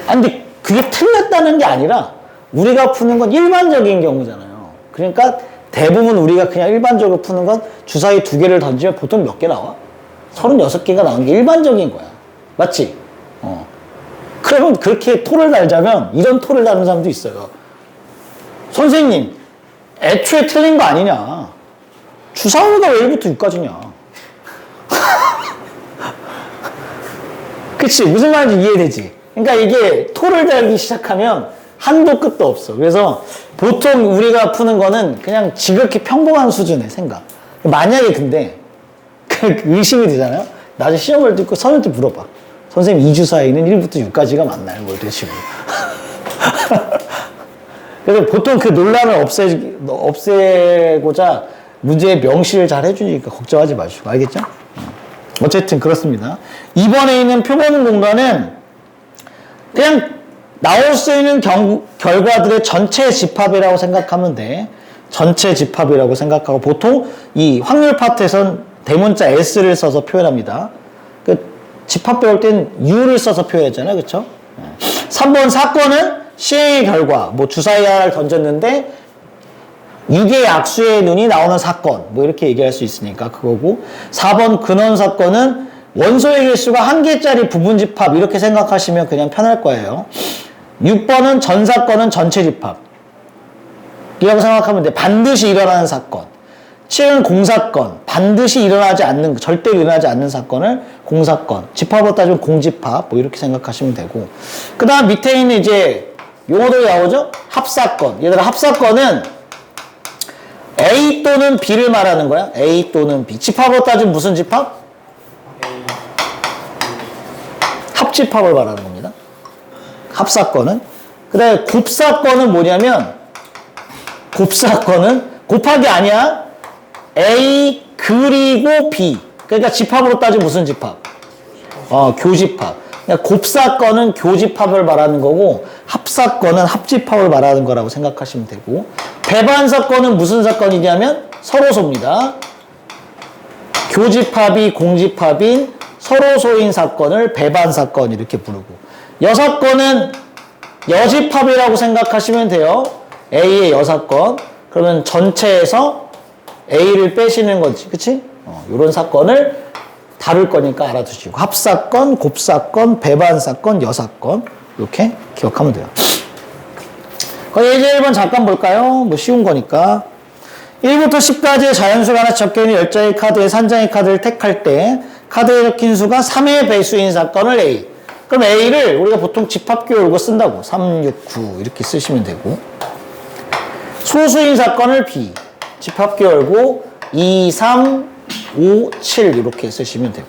A: 아니, 근데 그게 틀렸다는 게 아니라 우리가 푸는 건 일반적인 경우잖아요. 그러니까 대부분 우리가 그냥 일반적으로 푸는 건 주사위 2개를 던지면 보통 몇 개 나와? 36개가 나오는 게 일반적인 거야. 맞지? 그러면 그렇게 토를 달자면 이런 토를 다는 사람도 있어요. 선생님, 애초에 틀린 거 아니냐. 주사위가 왜 1부터 6까지냐. 그치? 무슨 말인지 이해되지? 그러니까 이게 토를 달기 시작하면 한도 끝도 없어. 그래서 보통 우리가 푸는 거는 그냥 지극히 평범한 수준의 생각. 만약에 근데 의심이 되잖아요? 나중에 시험을 듣고 선생님한테 물어봐. 선생님, 이 주사위는 1부터 6까지가 맞나요? 뭐 이런 식으로. 그래서 보통 그 논란을 없애고자 문제의 명시를 잘 해주니까 걱정하지 마시고. 알겠죠? 어쨌든 그렇습니다. 이번에 있는 표본 공간은 그냥 나올 수 있는 결과들의 전체 집합이라고 생각하면 돼. 전체 집합이라고 생각하고 보통 이 확률 파트에선 대문자 S를 써서 표현합니다. 집합 배울 땐 U를 써서 표현했잖아요. 그쵸? 3번 사건은 시행의 결과, 뭐 주사위 하나를 던졌는데 6의 약수의 눈이 나오는 사건, 뭐 이렇게 얘기할 수 있으니까 그거고. 4번 근원 사건은 원소의 개수가 1개짜리 부분 집합, 이렇게 생각하시면 그냥 편할 거예요. 6번은 전 사건은 전체 집합. 이라고 생각하면 돼. 반드시 일어나는 사건. 7은 공사건. 반드시 일어나지 않는, 절대로 일어나지 않는 사건을 공사건. 집합으로 따지면 공집합. 뭐 이렇게 생각하시면 되고. 그 다음 밑에 있는 이제 용어들이 나오죠? 합사건. 얘들아, 합사건은 A 또는 B를 말하는 거야. A 또는 B. 집합으로 따지면 무슨 집합? 합집합을 말하는 겁니다. 합사건은. 그 다음에 곱사건은 뭐냐면, 곱사건은 곱하기 아니야. A 그리고 B. 그러니까 집합으로 따지면 무슨 집합? 교집합. 그러니까 곱사건은 교집합을 말하는 거고, 합사건은 합집합을 말하는 거라고 생각하시면 되고, 배반사건은 무슨 사건이냐면 서로소입니다. 교집합이 공집합인 서로소인 사건을 배반사건 이렇게 부르고, 여사건은 여집합이라고 생각하시면 돼요. A의 여사건. 그러면 전체에서 A를 빼시는 거지. 그치? 요런 사건을 다룰 거니까 알아두시고. 합사건, 곱사건, 배반사건, 여사건. 이렇게 기억하면 돼요. 예제 1번 잠깐 볼까요? 뭐 쉬운 거니까. 1부터 10까지의 자연수가 하나 적혀있는 10장의 카드에서 한 장의 카드를 택할 때 카드에 적힌 수가 3의 배수인 사건을 A. 그럼 A를 우리가 보통 집합교 열고 쓴다고. 3, 6, 9 이렇게 쓰시면 되고. 소수인 사건을 B. 집합교 열고 2, 3, 5, 7 이렇게 쓰시면 되고.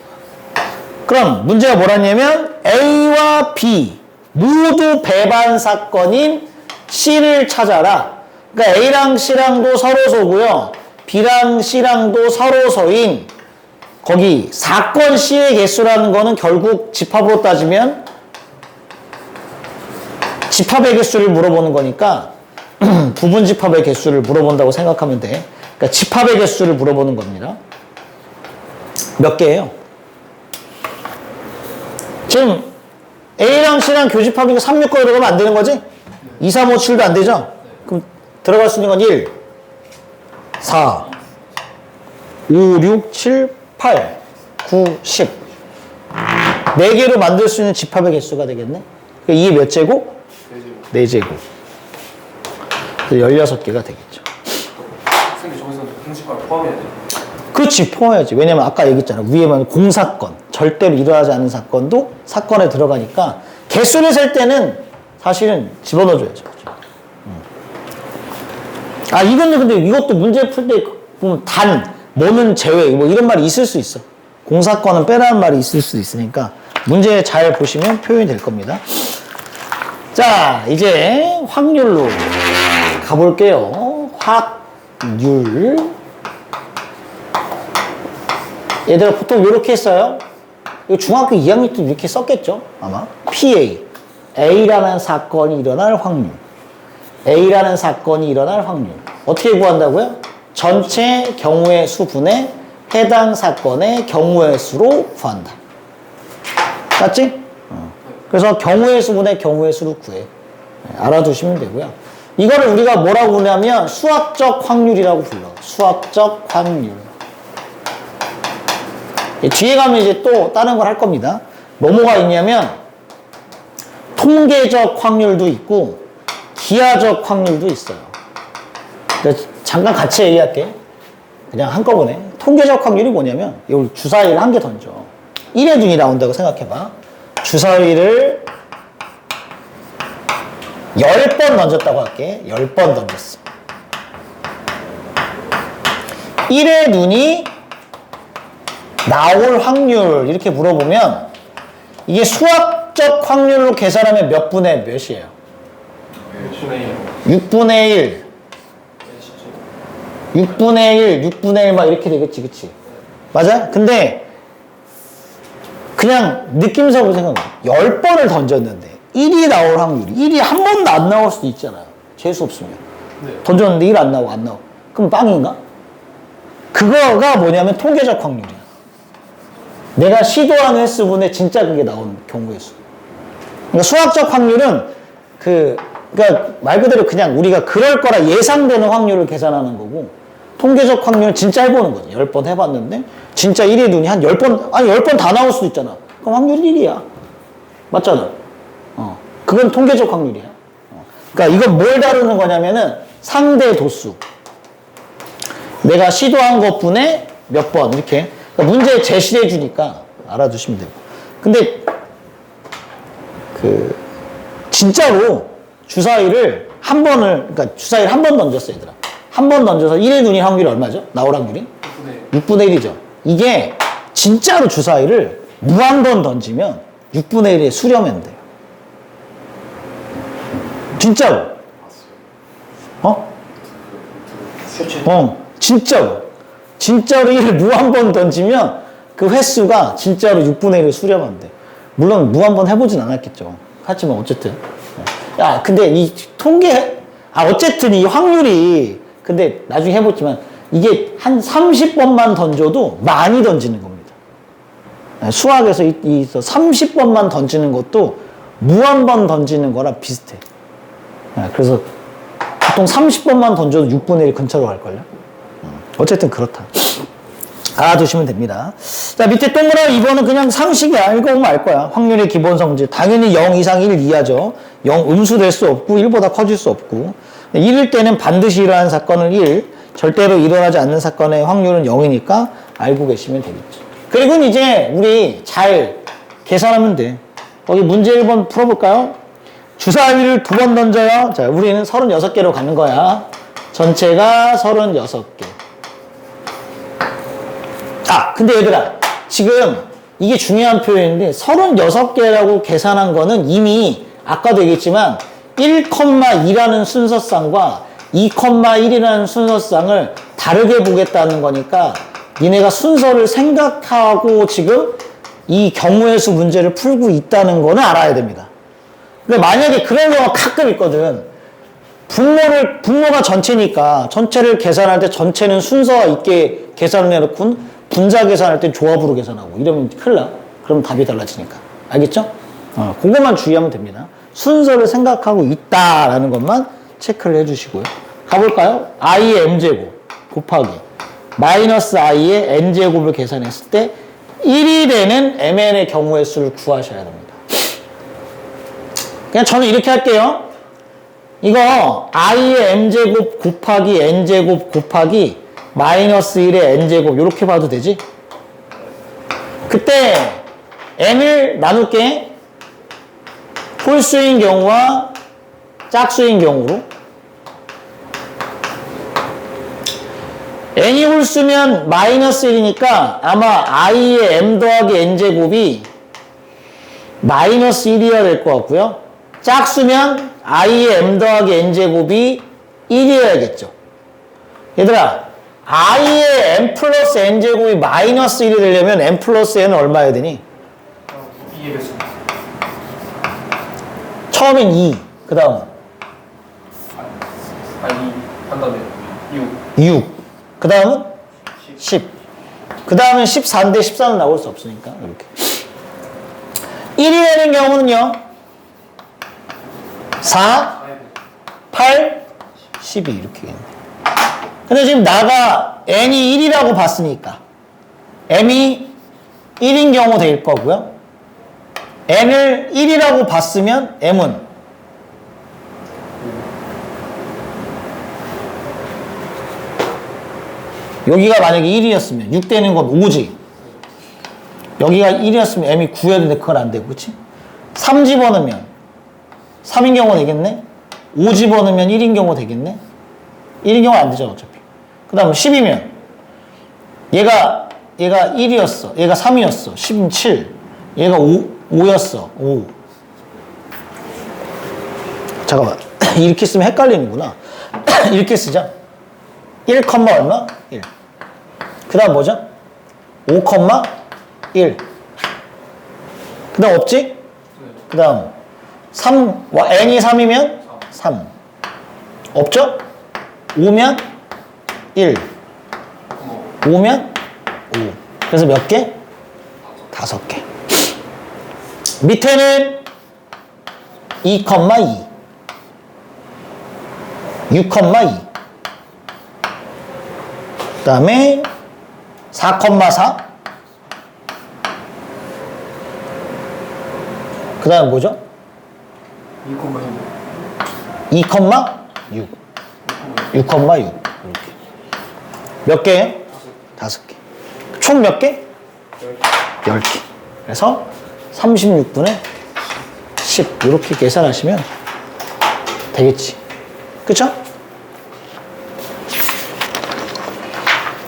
A: 그럼 문제가 뭐라냐면 A와 B 모두 배반 사건인 C를 찾아라. 그러니까 A랑 C랑도 서로소고요. B랑 C랑도 서로소인 거기 사건 C의 개수라는 거는 결국 집합으로 따지면 집합의 개수를 물어보는 거니까 부분 집합의 개수를 물어본다고 생각하면 돼. 그러니까 집합의 개수를 물어보는 겁니다. 몇 개예요? 지금 A랑 C랑 교집합이니까 3, 6거 들어가면 안 되는 거지? 2, 3, 5, 7도 안 되죠? 그럼 들어갈 수 있는 건 1, 4, 5, 6, 7, 8, 9, 10. 4개로 만들 수 있는 집합의 개수가 되겠네? 이게 몇 제곱? 4제곱. 16개가 되겠죠.
B: 선생님 저기서는 공집합 포함해야 돼요?
A: 그렇지, 포함해야지. 왜냐면 아까 얘기했잖아. 위에만 공사건, 절대로 일어나지 않는 사건도 사건에 들어가니까 개수를 셀 때는 사실은 집어넣어줘야죠. 이거는 근데 이것도 문제 풀 때 보면 단, 뭐는 제외, 뭐 이런 말이 있을 수 있어. 공사건은 빼라는 말이 있을 수 있으니까 문제 잘 보시면 표현이 될 겁니다. 자, 이제 확률로 가볼게요. 확률. 얘들아, 보통 이렇게 했어요. 중학교 2학년 때 이렇게 썼겠죠? 아마. PA. A라는 사건이 일어날 확률. A라는 사건이 일어날 확률. 어떻게 구한다고요? 전체 경우의 수분의 해당 사건의 경우의 수로 구한다. 맞지? 그래서 경우의 수분의 경우의 수로 구해. 알아두시면 되고요. 이거를 우리가 뭐라고 부르냐면 수학적 확률이라고 불러. 수학적 확률. 뒤에 가면 이제 또 다른 걸 할 겁니다. 뭐가 있냐면 통계적 확률도 있고 기하적 확률도 있어요. 잠깐 같이 얘기할게. 그냥 한꺼번에. 통계적 확률이 뭐냐면 이걸 주사위를 한 개 던져. 1의 눈이 나온다고 생각해봐. 주사위를 10번 던졌다고 할게. 10번 던졌어. 1의 눈이 나올 확률 이렇게 물어보면 이게 수학적 확률로 계산하면 몇 분의 몇이에요? 6분의 1. 6분의 1, 6분의 1 막 이렇게 되겠지, 그치? 맞아? 근데 그냥 느낌적으로 생각해. 10번을 던졌는데 1이 나올 확률이 1이 한 번도 안 나올 수도 있잖아요. 재수 없으면. 네. 던졌는데 1 안 나오고 안 나오고. 그럼 빵인가? 그거가 뭐냐면 통계적 확률이야. 내가 시도한 횟수분의 진짜 그게 나온 경우의 수. 그러니까 수학적 확률은 그러니까 말 그대로 그냥 우리가 그럴 거라 예상되는 확률을 계산하는 거고, 통계적 확률은 진짜 해보는 거지. 10번 해봤는데 진짜 1의 눈이 한 10번, 아니 10번 다 나올 수도 있잖아. 그럼 확률이 1이야. 맞잖아. 그건 통계적 확률이야. 그러니까 이건 뭘 다루는 거냐면은 상대 도수. 내가 시도한 것분에 몇 번 이렇게. 그러니까 문제 제시해 주니까 알아두시면 되고. 근데 진짜로 주사위를 한 번을, 그러니까 주사위를 한 번 던졌어, 얘들아. 한 번 던져서 1의 눈일 확률이 얼마죠? 나올 확률이? 6분의 1이죠. 이게 진짜로 주사위를 무한번 던지면 6분의 1에 수렴하면 돼요. 진짜로. 진짜로. 진짜로 1을 무한번 던지면 그 횟수가 진짜로 6분의 1을 수렴하면 돼. 물론 무한번 해보진 않았겠죠. 하지만 어쨌든. 야, 근데 이 통계, 어쨌든 이 확률이, 근데 나중에 해보지만 이게 한 30번만 던져도 많이 던지는 겁니다. 수학에서 30번만 던지는 것도 무한번 던지는 거랑 비슷해. 그래서 보통 30번만 던져도 6분의 1 근처로 갈걸요? 어쨌든 그렇다. 알아두시면 됩니다. 자, 밑에 동그라미 2번은 그냥 상식이야. 읽어보면 알 거야. 확률의 기본 성질. 당연히 0 이상 1 이하죠. 0 음수될 수 없고 1보다 커질 수 없고. 1일 때는 반드시 일어나는 사건은 1, 절대로 일어나지 않는 사건의 확률은 0이니까 알고 계시면 되겠죠. 그리고 이제 우리 잘 계산하면 돼. 거기 문제 1번 풀어볼까요? 주사위를 2번 던져요. 자, 우리는 36개로 가는 거야. 전체가 36개. 근데 얘들아, 지금 이게 중요한 표현인데 36개라고 계산한 거는 이미 아까도 얘기했지만 1,2라는 순서쌍과 2,1이라는 순서쌍을 다르게 보겠다는 거니까 니네가 순서를 생각하고 지금 이 경우의 수 문제를 풀고 있다는 거는 알아야 됩니다. 근데 만약에 그런 경우가 가끔 있거든. 분모가 전체니까 전체를 계산할 때 전체는 순서가 있게 계산을 해놓고 분자 계산할 때 조합으로 계산하고 이러면 큰일 나. 그럼 답이 달라지니까. 알겠죠? 그것만 주의하면 됩니다. 순서를 생각하고 있다라는 것만 체크를 해주시고요. 가볼까요? i의 m제곱 곱하기 마이너스 i의 n제곱을 계산했을 때 1이 되는 mn의 경우의 수를 구하셔야 됩니다. 그냥 저는 이렇게 할게요. 이거 i의 m제곱 곱하기 n제곱 곱하기 마이너스 1의 n제곱 이렇게 봐도 되지? 그때 n을 나눌게. 홀수인 경우와 짝수인 경우로. n이 홀수면 마이너스 1이니까 아마 i의 m 더하기 n제곱이 마이너스 1이어야 될 것 같고요. 짝수면 i의 m 더하기 n제곱이 1이어야겠죠. 얘들아, i의 m 플러스 n제곱이 마이너스 1이 되려면 m 플러스 n은 얼마여야 되니?
B: 2의 배수.
A: 처음엔 2, 그 다음
B: 2한 다음에
A: 6, 그 다음은 10. 그 다음은 14인데 14는 나올 수 없으니까 이렇게 1이 되는 경우는요 4, 8, 12 이렇게 있네. 근데 지금 나가 n이 1이라고 봤으니까 m이 1인 경우 될 거고요. n을 1이라고 봤으면 m은 여기가 만약에 1이었으면 6 되는 건 5지. 여기가 1이었으면 m이 9여야 되는데 그건 안 되고, 그치? 3 집어넣으면 3인 경우 되겠네? 5 집어넣으면 1인 경우 되겠네? 1인 경우 안 되죠, 어차피. 그 다음 10이면 얘가 1이었어. 얘가 3이었어. 10이면 7. 얘가 5였어. 5. 잠깐만. 이렇게 쓰면 헷갈리는구나. 이렇게 쓰자. 1, 얼마? 1. 그 다음 뭐죠? 5, 1. 그 다음 없지? 그 다음 3, n이 3이면 3. 없죠? 5면 1. 5면 5. 그래서 몇 개? 5개. 밑에는 2, 6,2. 그 다음에 4,4. 그 다음 뭐죠?
B: 2,6.
A: 2,6. 6,6. 이렇게. 몇 개예요? 5개. 총 몇 개? 10개. 그래서 36분의 10. 이렇게 계산하시면 되겠지. 그쵸?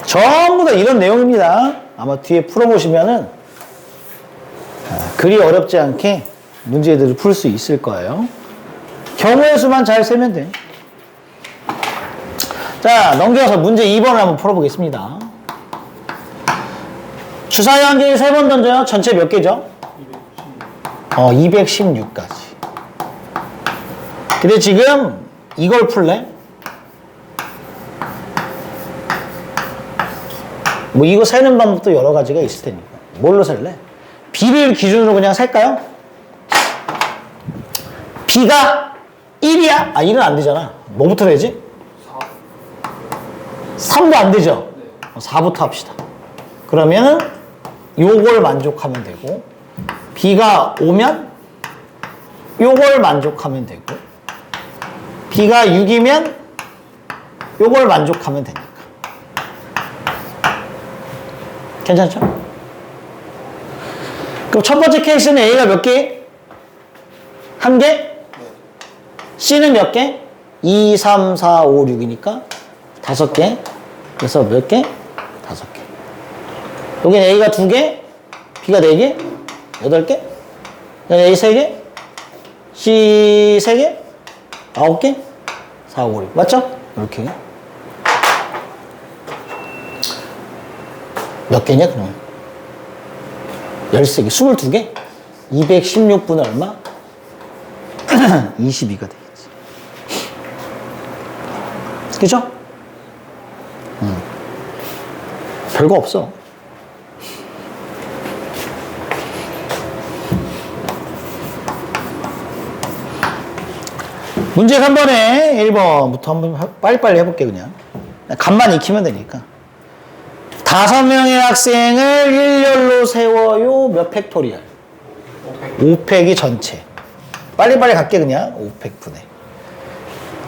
A: 전부 다 이런 내용입니다. 아마 뒤에 풀어보시면은 그리 어렵지 않게 문제들을 풀 수 있을 거예요. 경우의 수만 잘 세면 돼. 자, 넘겨서 문제 2번을 한번 풀어보겠습니다. 주사위 한 개에 3번 던져요. 전체 몇 개죠? 216까지. 근데 지금 이걸 풀래? 뭐 이거 세는 방법도 여러 가지가 있을 테니까. 뭘로 셀래? B를 기준으로 그냥 살까요? B가 1이야? 1은 안 되잖아. 뭐부터 되지? 3도 안 되죠? 4부터 합시다. 그러면은 요걸 만족하면 되고, B가 5면 요걸 만족하면 되고, B가 6이면 요걸 만족하면 되니까. 괜찮죠? 그럼 첫 번째 케이스는 A가 몇 개? 1개? C는 몇 개? 2, 3, 4, 5, 6이니까 5개. 그래서 몇 개? 5개. 여기는 A가 2개, B가 4개, 8개, A 3개, C 3개, 9개, 4, 5, 6. 맞죠? 이렇게. 몇 개냐, 그러면? 13개, 22개? 216분의 얼마? 22가 되겠지. 그죠? 별거 없어. 문제 3번에 1번부터 한번 빨리빨리 해볼게, 그냥. 간만 익히면 되니까. 5명의 학생을 일렬로 세워요. 몇 팩토리얼? 5팩이 전체. 빨리빨리 갈게, 그냥. 5팩분의.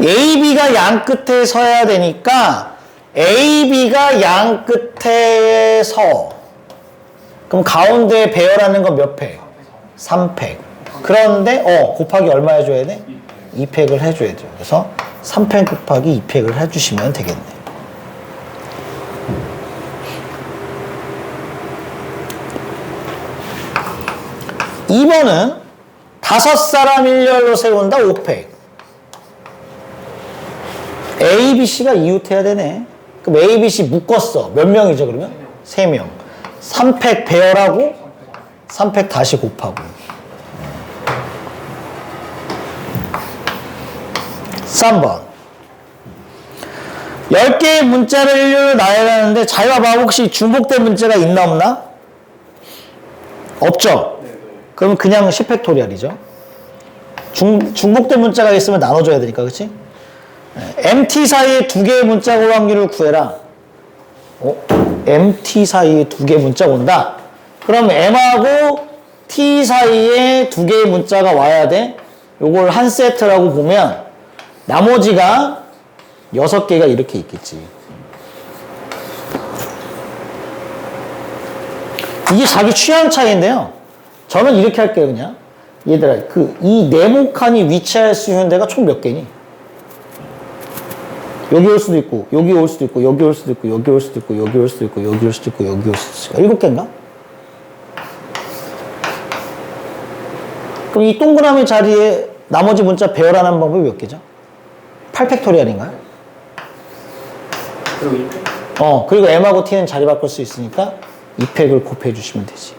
A: A, B가 양 끝에 서야 되니까 A, B가 양 끝에 서. 그럼 가운데 배열하는 건 몇 팩? 3팩. 그런데 곱하기 얼마 해줘야 돼? 2팩을 해줘야 돼요. 그래서 3팩 곱하기 2팩을 해주시면 되겠네. (2번은) 5사람 일렬로 세운다 5팩. A, B, C가 이웃해야 되네. 그럼 A, B, C 묶었어. 몇 명이죠, 그러면? 3명. 3팩 배열하고 3팩 다시 곱하고. 3번. 10개의 문자를 일렬로 나열하는데 잘 봐봐. 혹시 중복된 문자가 있나 없나? 없죠? 그러면 그냥 10팩토리얼이죠. 중복된 문자가 있으면 나눠줘야 되니까, 그치? MT 사이에 2개의 문자 올 확률을 구해라. MT 사이에 2개의 문자가 온다. 그럼 M하고 T 사이에 2개의 문자가 와야 돼. 요걸 한 세트라고 보면 나머지가 6개가 이렇게 있겠지. 이게 자기 취향 차이인데요. 저는 이렇게 할게요, 그냥. 얘들아, 이 네모칸이 위치할 수 있는 데가 총 몇 개니? 여기 올 수도 있고, 여기 올 수도 있고, 여기 올 수도 있고, 여기 올 수도 있고, 여기 올 수도 있고, 여기 올 수도 있고, 여기 올 수도 있고. 7개인가? 그럼 이 동그라미 자리에 나머지 문자 배열하는 방법이 몇 개죠? 8팩토리얼인가요?
B: 그리고 2팩?
A: 그리고 M하고 T는 자리 바꿀 수 있으니까 2팩을 곱해 주시면 되지.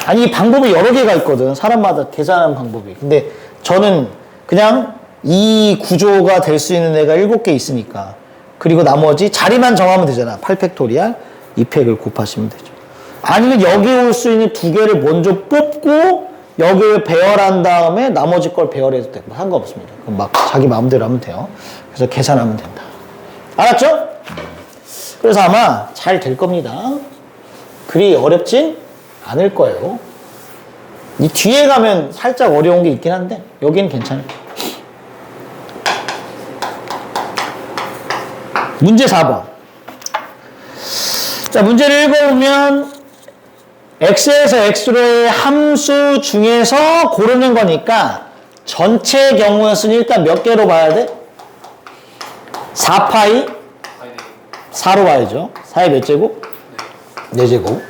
A: 아니, 이 방법이 여러 개가 있거든. 사람마다 계산하는 방법이. 근데 저는 그냥 이 구조가 될 수 있는 애가 7개 있으니까. 그리고 나머지 자리만 정하면 되잖아. 8팩토리얼 2팩을 곱하시면 되죠. 아니면 여기 올 수 있는 2개를 먼저 뽑고 여기를 배열한 다음에 나머지 걸 배열해도 되고 상관없습니다. 그럼 막 자기 마음대로 하면 돼요. 그래서 계산하면 된다. 알았죠? 그래서 아마 잘 될 겁니다. 그리 어렵진 않을 거예요. 이 뒤에 가면 살짝 어려운 게 있긴 한데 여기는 괜찮아요. 문제 4번. 자, 문제를 읽어보면 x에서 x로의 함수 중에서 고르는 거니까 전체 경우였으니 일단 몇 개로 봐야 돼? 4파이 4로 봐야죠. 4의 몇 제곱? 4제곱.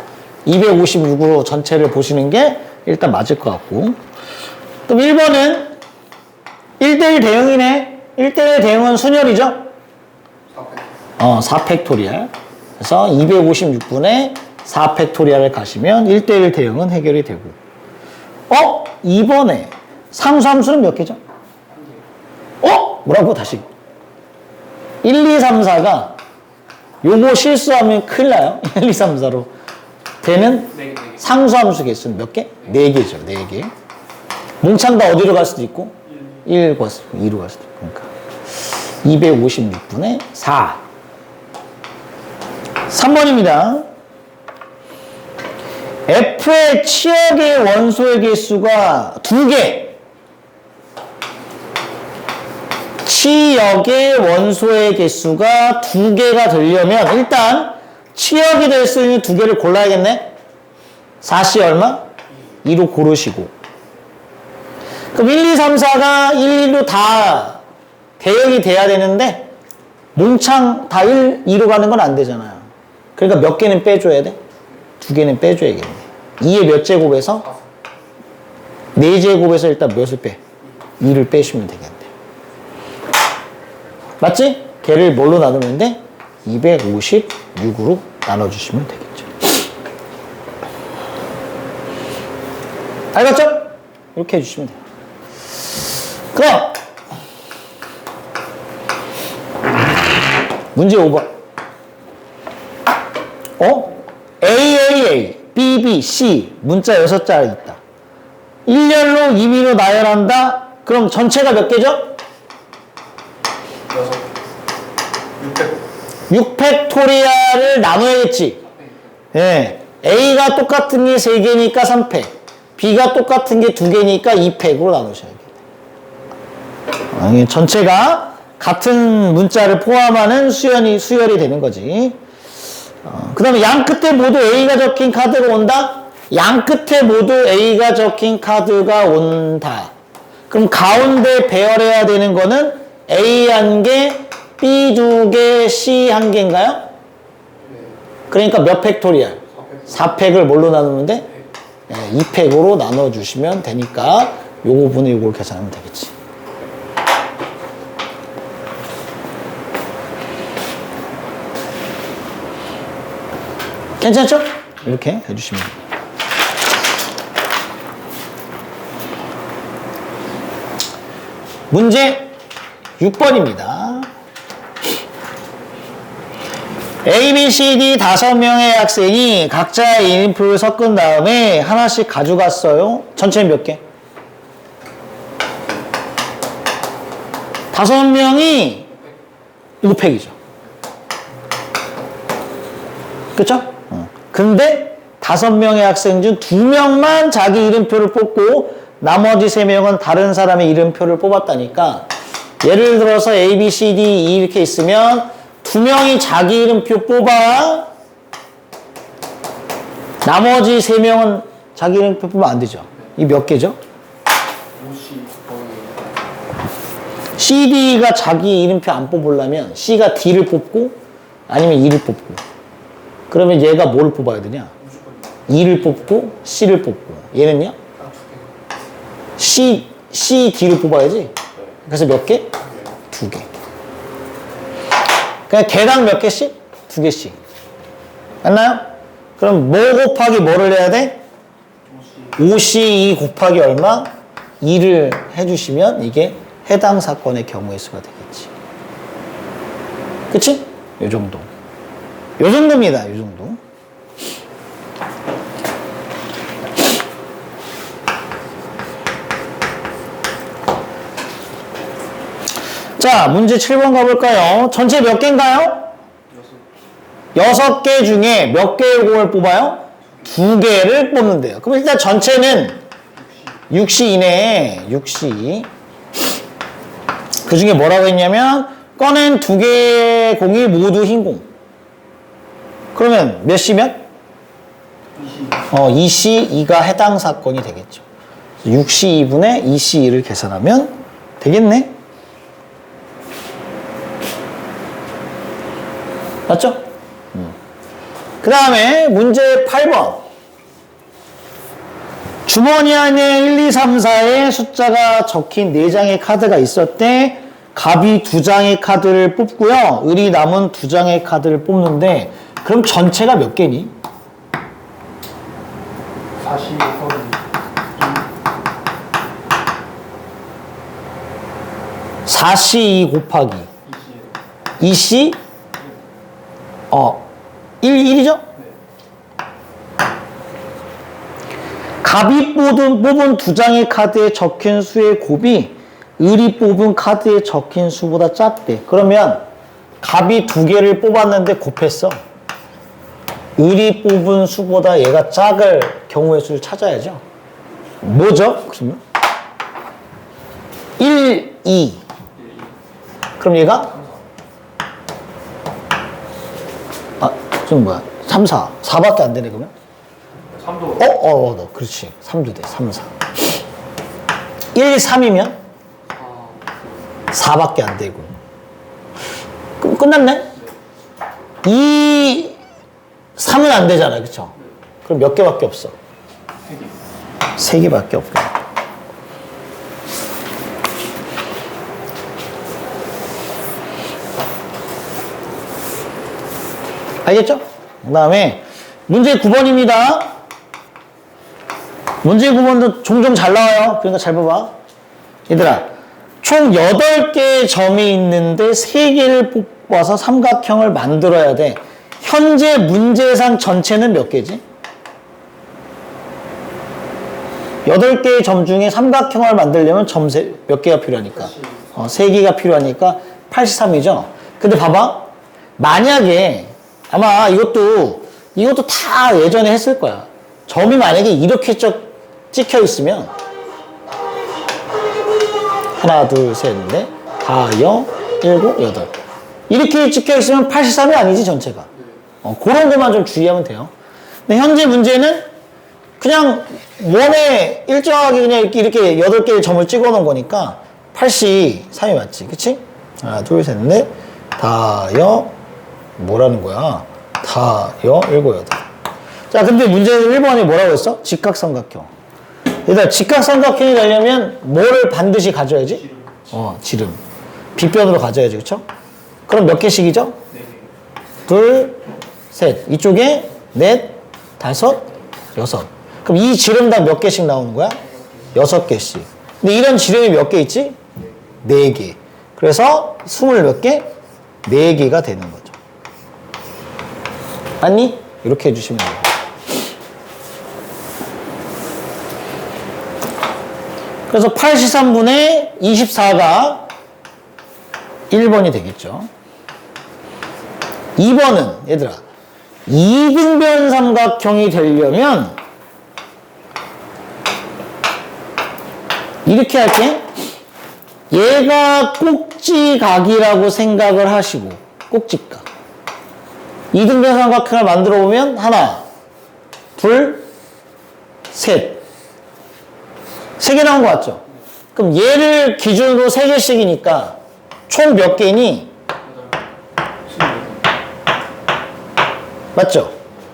A: 256으로 전체를 보시는 게 일단 맞을 것 같고. 그럼 1번은 1대1 대응이네. 1대1 대응은 순열이죠? 4팩토리얼. 그래서 256분의 4팩토리얼을 가시면 1대1 대응은 해결이 되고. 2번에 상수함수는 몇 개죠? 뭐라고 다시? 1, 2, 3, 4가 요거 실수하면 큰일 나요. 1, 2, 3, 4로 되는 상수함수 개수는 몇 개? 4개죠. 4개. 몽창 다 어디로 갈 수도 있고 1 갈 수도 있고 2로 갈 수도 있고. 그러니까 256분의 4. 3번입니다. F의 치역의 원소의 개수가 2개. 치역의 원소의 개수가 2개가 되려면 일단 치역이 될 수 있는 2개를 골라야겠네. 4C 얼마? 2로 고르시고. 그럼 1, 2, 3, 4가 1, 2로 다 대역이 돼야 되는데 몽창 다 1, 2로 가는 건 안 되잖아요. 그러니까 몇 개는 빼줘야 돼? 2개는 빼줘야겠네. 2의 몇 제곱에서? 4제곱에서 일단 몇을 빼? 2를 빼시면 되겠네. 맞지? 걔를 뭘로 나누면 돼? 256으로 나눠주시면 되겠죠. 알겠죠? 이렇게 해주시면 돼요. 그럼 문제 5번. AAA, BB, C 문자 6자리 있다. 1열로 임의로 나열한다. 그럼 전체가 몇 개죠? 6팩토리아를 나눠야겠지. 예. A가 똑같은 게 3개니까 3팩, B가 똑같은 게 2개니까 2팩으로 나누셔야겠네. 전체가 같은 문자를 포함하는 수열이 되는 거지. 그 다음에 양 끝에 모두 A가 적힌 카드가 온다? 양 끝에 모두 A가 적힌 카드가 온다. 그럼 가운데 배열해야 되는 거는 A 1개, B 2개, C 1개인가요? 그러니까 몇 팩토리얼? 4팩을 뭘로 나누면 돼? 2팩으로 나눠주시면 되니까 요거 분의 요걸 계산하면 되겠지. 괜찮죠? 이렇게 해주시면 됩니다. 문제 6번입니다. A, B, C, D 5명의 학생이 각자의 이름표를 섞은 다음에 하나씩 가져갔어요. 전체는 몇 개? 5명이 5팩이죠. 그쵸? 근데 5명의 학생 중 2명만 자기 이름표를 뽑고 나머지 3명은 다른 사람의 이름표를 뽑았다니까, 예를 들어서 A, B, C, D 이렇게 있으면 2명이 자기 이름표 뽑아 나머지 3명은 자기 이름표 뽑으면 안 되죠. 이 몇 개죠? C, D가 자기 이름표 안 뽑으려면 C가 D를 뽑고 아니면 E를 뽑고, 그러면 얘가 뭐를 뽑아야 되냐? E를 뽑고 C를 뽑고, 얘는요? C, D를 뽑아야지. 그래서 몇 개? 2개. 그냥 개당 몇 개씩? 2개씩. 맞나요? 그럼 뭐 곱하기 뭐를 해야 돼? 5C2 곱하기 얼마? 2를 해주시면 이게 해당 사건의 경우의 수가 되겠지. 그치? 요 정도. 요 정도입니다. 요 정도. 자, 문제 7번 가볼까요? 전체 몇 개인가요? 6개 중에 몇 개의 공을 뽑아요? 2개를 뽑는데요. 그럼 일단 전체는 6시 이내에 6시. 그 중에 뭐라고 했냐면 꺼낸 두 개의 공이 모두 흰 공. 그러면 몇 시면? 2시 2가 해당 사건이 되겠죠. 6시 2분에 2시 2를 계산하면 되겠네? 맞죠? 그 다음에 문제 8번. 주머니 안에 1, 2, 3, 4의 숫자가 적힌 4장의 카드가 있었대. 갑이 2장의 카드를 뽑고요. 을이 남은 2장의 카드를 뽑는데 그럼 전체가 몇 개니?
B: 45번
A: 4시 2 곱하기 2시 1이죠? 갑이 뽑은 2장의 카드에 적힌 수의 곱이 을이 뽑은 카드에 적힌 수보다 작대. 그러면 갑이 2개를 뽑았는데 곱했어. 을이 뽑은 수보다 얘가 작을 경우의 수를 찾아야죠. 뭐죠? 그러면 1, 2. 그럼 얘가 지금 뭐야? 3, 4. 4밖에 안 되네, 그러면?
B: 3도
A: 너 그렇지. 3도 돼. 3, 4. 1, 3이면 4밖에 안 되고. 그럼 끝났네? 2, 3은 안 되잖아. 그쵸? 그럼 몇 개밖에 없어? 3개밖에 없고. 알겠죠? 그 다음에 문제 9번입니다. 문제 9번도 종종 잘 나와요. 그러니까 잘 봐봐. 얘들아, 총 8개의 점이 있는데 3개를 뽑아서 삼각형을 만들어야 돼. 현재 문제상 전체는 몇 개지? 8개의 점 중에 삼각형을 만들려면 점 몇 개가 필요하니까? 3개가 필요하니까 83이죠? 근데 봐봐. 만약에 아마 이것도 다 예전에 했을 거야. 점이 만약에 이렇게 찍혀 있으면 하나, 둘, 셋, 넷, 다, 여, 일곱, 여덟. 이렇게 찍혀 있으면 83이 아니지, 전체가. 그런 것만 좀 주의하면 돼요. 근데 현재 문제는 그냥 원에 일정하게 그냥 이렇게 8개의 점을 찍어 놓은 거니까 83이 맞지, 그치? 하나, 둘, 셋, 넷, 다, 여, 뭐라는 거야? 다, 여, 일곱, 여덟. 자, 근데 문제는 1번이 뭐라고 했어? 직각삼각형. 얘들아, 직각삼각형이 되려면 뭐를 반드시 가져야지? 지름. 빗변으로 가져야지, 그쵸? 그럼 몇 개씩이죠? 4개. 둘, 셋. 이쪽에 넷, 다섯, 여섯. 그럼 이 지름당 몇 개씩 나오는 거야? 6개씩. 근데 이런 지름이 몇 개 있지? 4개. 그래서 20 몇 개? 4개가 되는 거죠. 맞니? 이렇게 해주시면 돼요. 그래서 83분의 24가 1번이 되겠죠. 2번은 얘들아, 이등변 삼각형이 되려면 이렇게 할게. 얘가 꼭지각이라고 생각을 하시고, 꼭지각. 이등변 삼각형을 만들어 보면 하나, 둘, 셋. 3개 나온 거 같죠? 그럼 얘를 기준으로 3개씩이니까 총 몇 개니? 맞죠?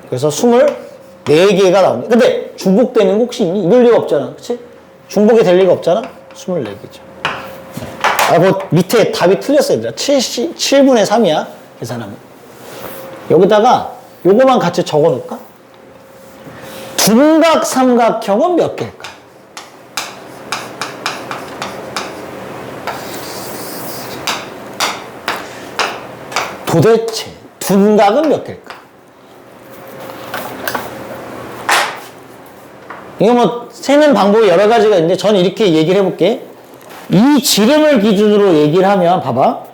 A: 그래서 24개가 나옵니다. 근데 중복되는 거 혹시 있니? 이럴 리가 없잖아. 그치? 중복이 될 리가 없잖아? 24개죠. 밑에 답이 틀렸어요. 7분의 3이야. 계산하면. 여기다가 요거만 같이 적어 놓을까? 둔각 삼각형은 몇 개일까? 도대체 둔각은 몇 개일까? 이거 뭐 세는 방법이 여러 가지가 있는데 저는 이렇게 얘기를 해볼게. 이 지름을 기준으로 얘기를 하면 봐봐.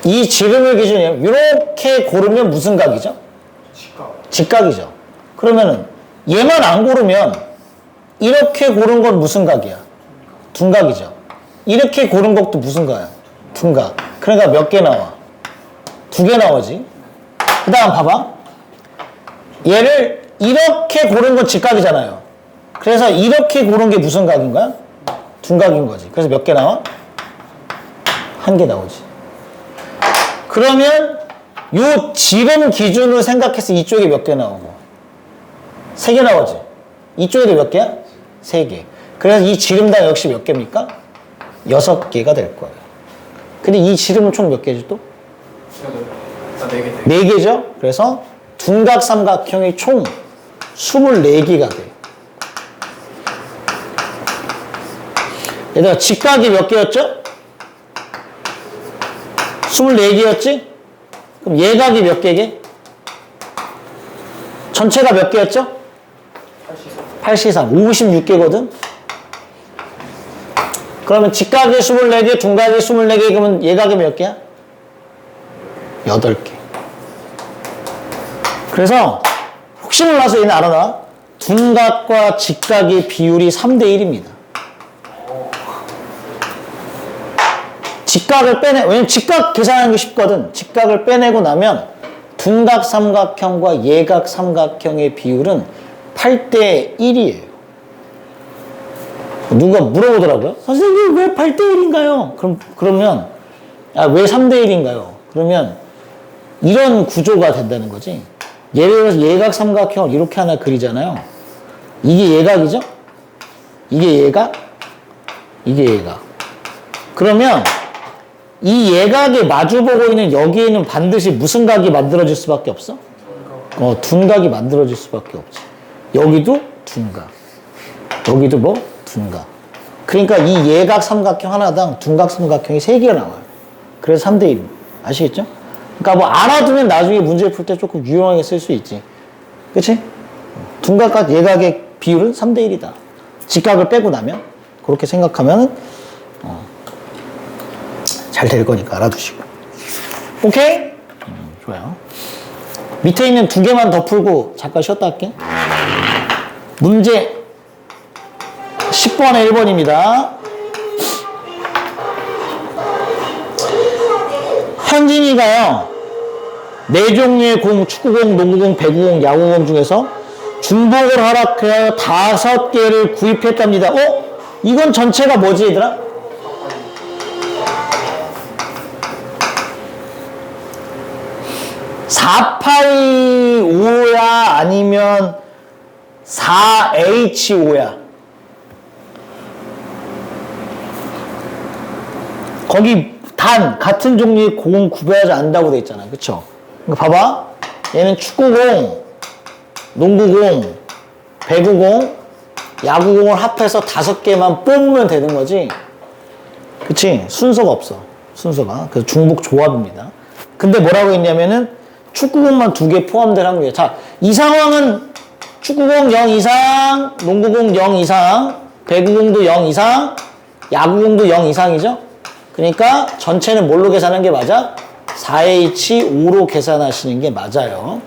A: 이 지름을 기준으로 이렇게 고르면 무슨 각이죠? 직각이죠. 그러면은 얘만 안 고르면 이렇게 고른 건 무슨 각이야? 둔각이죠. 이렇게 고른 것도 무슨 각이야? 둔각. 그러니까 몇 개 나와? 2개 나오지. 그 다음 봐봐. 얘를 이렇게 고른 건 직각이잖아요. 그래서 이렇게 고른 게 무슨 각인 거야? 둔각인 거지. 그래서 몇 개 나와? 1개 나오지. 그러면 요 지름 기준으로 생각해서 이쪽에 몇 개 나오고 3개 나오지. 이쪽에도 몇 개야? 3개. 그래서 이 지름당 역시 몇 개입니까? 6개가 될 거예요. 근데 이 지름은 총 몇 개지 또? 4개죠? 그래서 둔각 삼각형이 총 24개가 돼요. 얘들아, 직각이 몇 개였죠? 24개였지? 그럼 예각이 몇 개게? 전체가 몇 개였죠? 8C3, 56개거든? 그러면 직각이 24개, 둔각이 24개, 그러면 예각이 몇 개야? 8개. 그래서 혹시 몰라서 얘는 알아놔. 둔각과 직각의 비율이 3대 1입니다. 직각을 왜냐면 직각 계산하는 게 쉽거든. 직각을 빼내고 나면 둔각 삼각형과 예각 삼각형의 비율은 8대 1이에요. 누가 물어보더라고요. 선생님, 왜 8대 1인가요? 그러면, 왜 3대 1인가요? 그러면, 이런 구조가 된다는 거지. 예를 들어서 예각 삼각형을 이렇게 하나 그리잖아요. 이게 예각이죠? 이게 예각? 이게 예각. 그러면, 이 예각에 마주보고 있는 여기에는 반드시 무슨 각이 만들어질 수밖에 없어? 둔각이 만들어질 수밖에 없지. 여기도 둔각. 여기도 뭐? 둔각. 그러니까 이 예각 삼각형 하나당 둔각 삼각형이 3개가 나와요. 그래서 3대 1. 아시겠죠? 그러니까 뭐 알아두면 나중에 문제 풀 때 조금 유용하게 쓸 수 있지. 그치? 둔각과 예각의 비율은 3대 1이다. 직각을 빼고 나면 그렇게 생각하면 잘 될 거니까 알아두시고. 오케이? 좋아요. 밑에 있는 2개만 더 풀고 잠깐 쉬었다 할게. 문제 10번에 1번입니다. 현진이가요, 4종류의 공, 축구공, 농구공, 배구공, 야구공 중에서 중복을 허락하여 5개를 구입했답니다. 이건 전체가 뭐지, 얘들아? 485야? 아니면 4H5야? 거기 같은 종류의 공은 구별하지 않는다고 돼 있잖아. 그쵸? 그러니까 봐봐. 얘는 축구공, 농구공, 배구공, 야구공을 합해서 5개만 뽑으면 되는 거지. 그치? 순서가 없어. 순서가. 그래서 중복 조합입니다. 근데 뭐라고 했냐면은 축구공만 2개 포함될 확률이야. 자, 이 상황은 축구공 0 이상, 농구공 0 이상, 배구공도 0 이상, 야구공도 0 이상이죠? 그러니까 전체는 뭘로 계산하는 게 맞아? 4H5로 계산하시는 게 맞아요.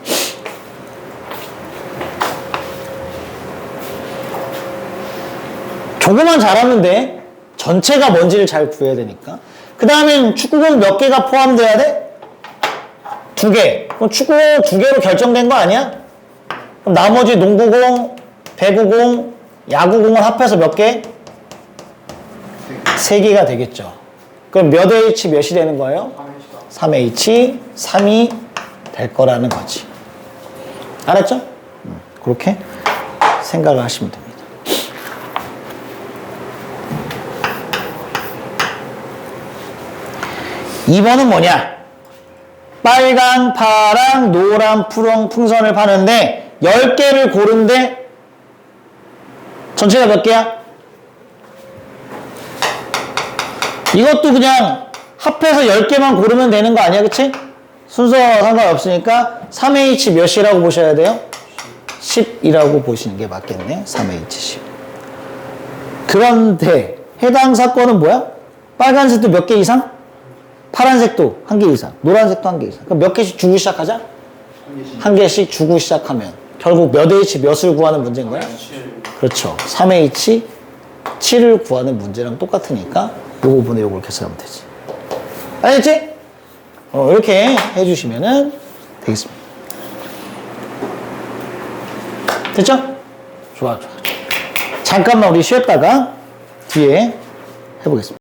A: 조금만 잘하면 돼. 전체가 뭔지를 잘 구해야 되니까. 그 다음엔 축구공 몇 개가 포함돼야 돼? 2개. 그럼 축구공 2개로 결정된 거 아니야? 그럼 나머지 농구공, 배구공, 야구공을 합해서 몇 개? 3개가 되겠죠. 그럼 몇 H 몇이 되는 거예요? 3H 3이 될 거라는 거지. 알았죠? 그렇게 생각을 하시면 됩니다. (2번은) 뭐냐? 빨강, 파랑, 노랑, 푸른 풍선을 파는데 10개를 고른데 전체가 몇 개야? 이것도 그냥 합해서 10개만 고르면 되는 거 아니야? 그치? 순서 상관없으니까 3H 몇이라고 보셔야 돼요? 10이라고 보시는 게 맞겠네. 3H 10. 그런데 해당 사건은 뭐야? 빨간색도 몇 개 이상? 파란색도 1개 이상, 노란색도 1개 이상. 그럼 몇 개씩 주고 시작하자? 1개씩 주고 시작하면 결국 몇 H 몇을 구하는 문제인 거야? 그렇죠. 3H 7을 구하는 문제랑 똑같으니까 요거 분의 요걸 계산하면 되지. 알겠지? 이렇게 해주시면은 되겠습니다. 됐죠? 좋아. 잠깐만 우리 쉬었다가 뒤에 해보겠습니다.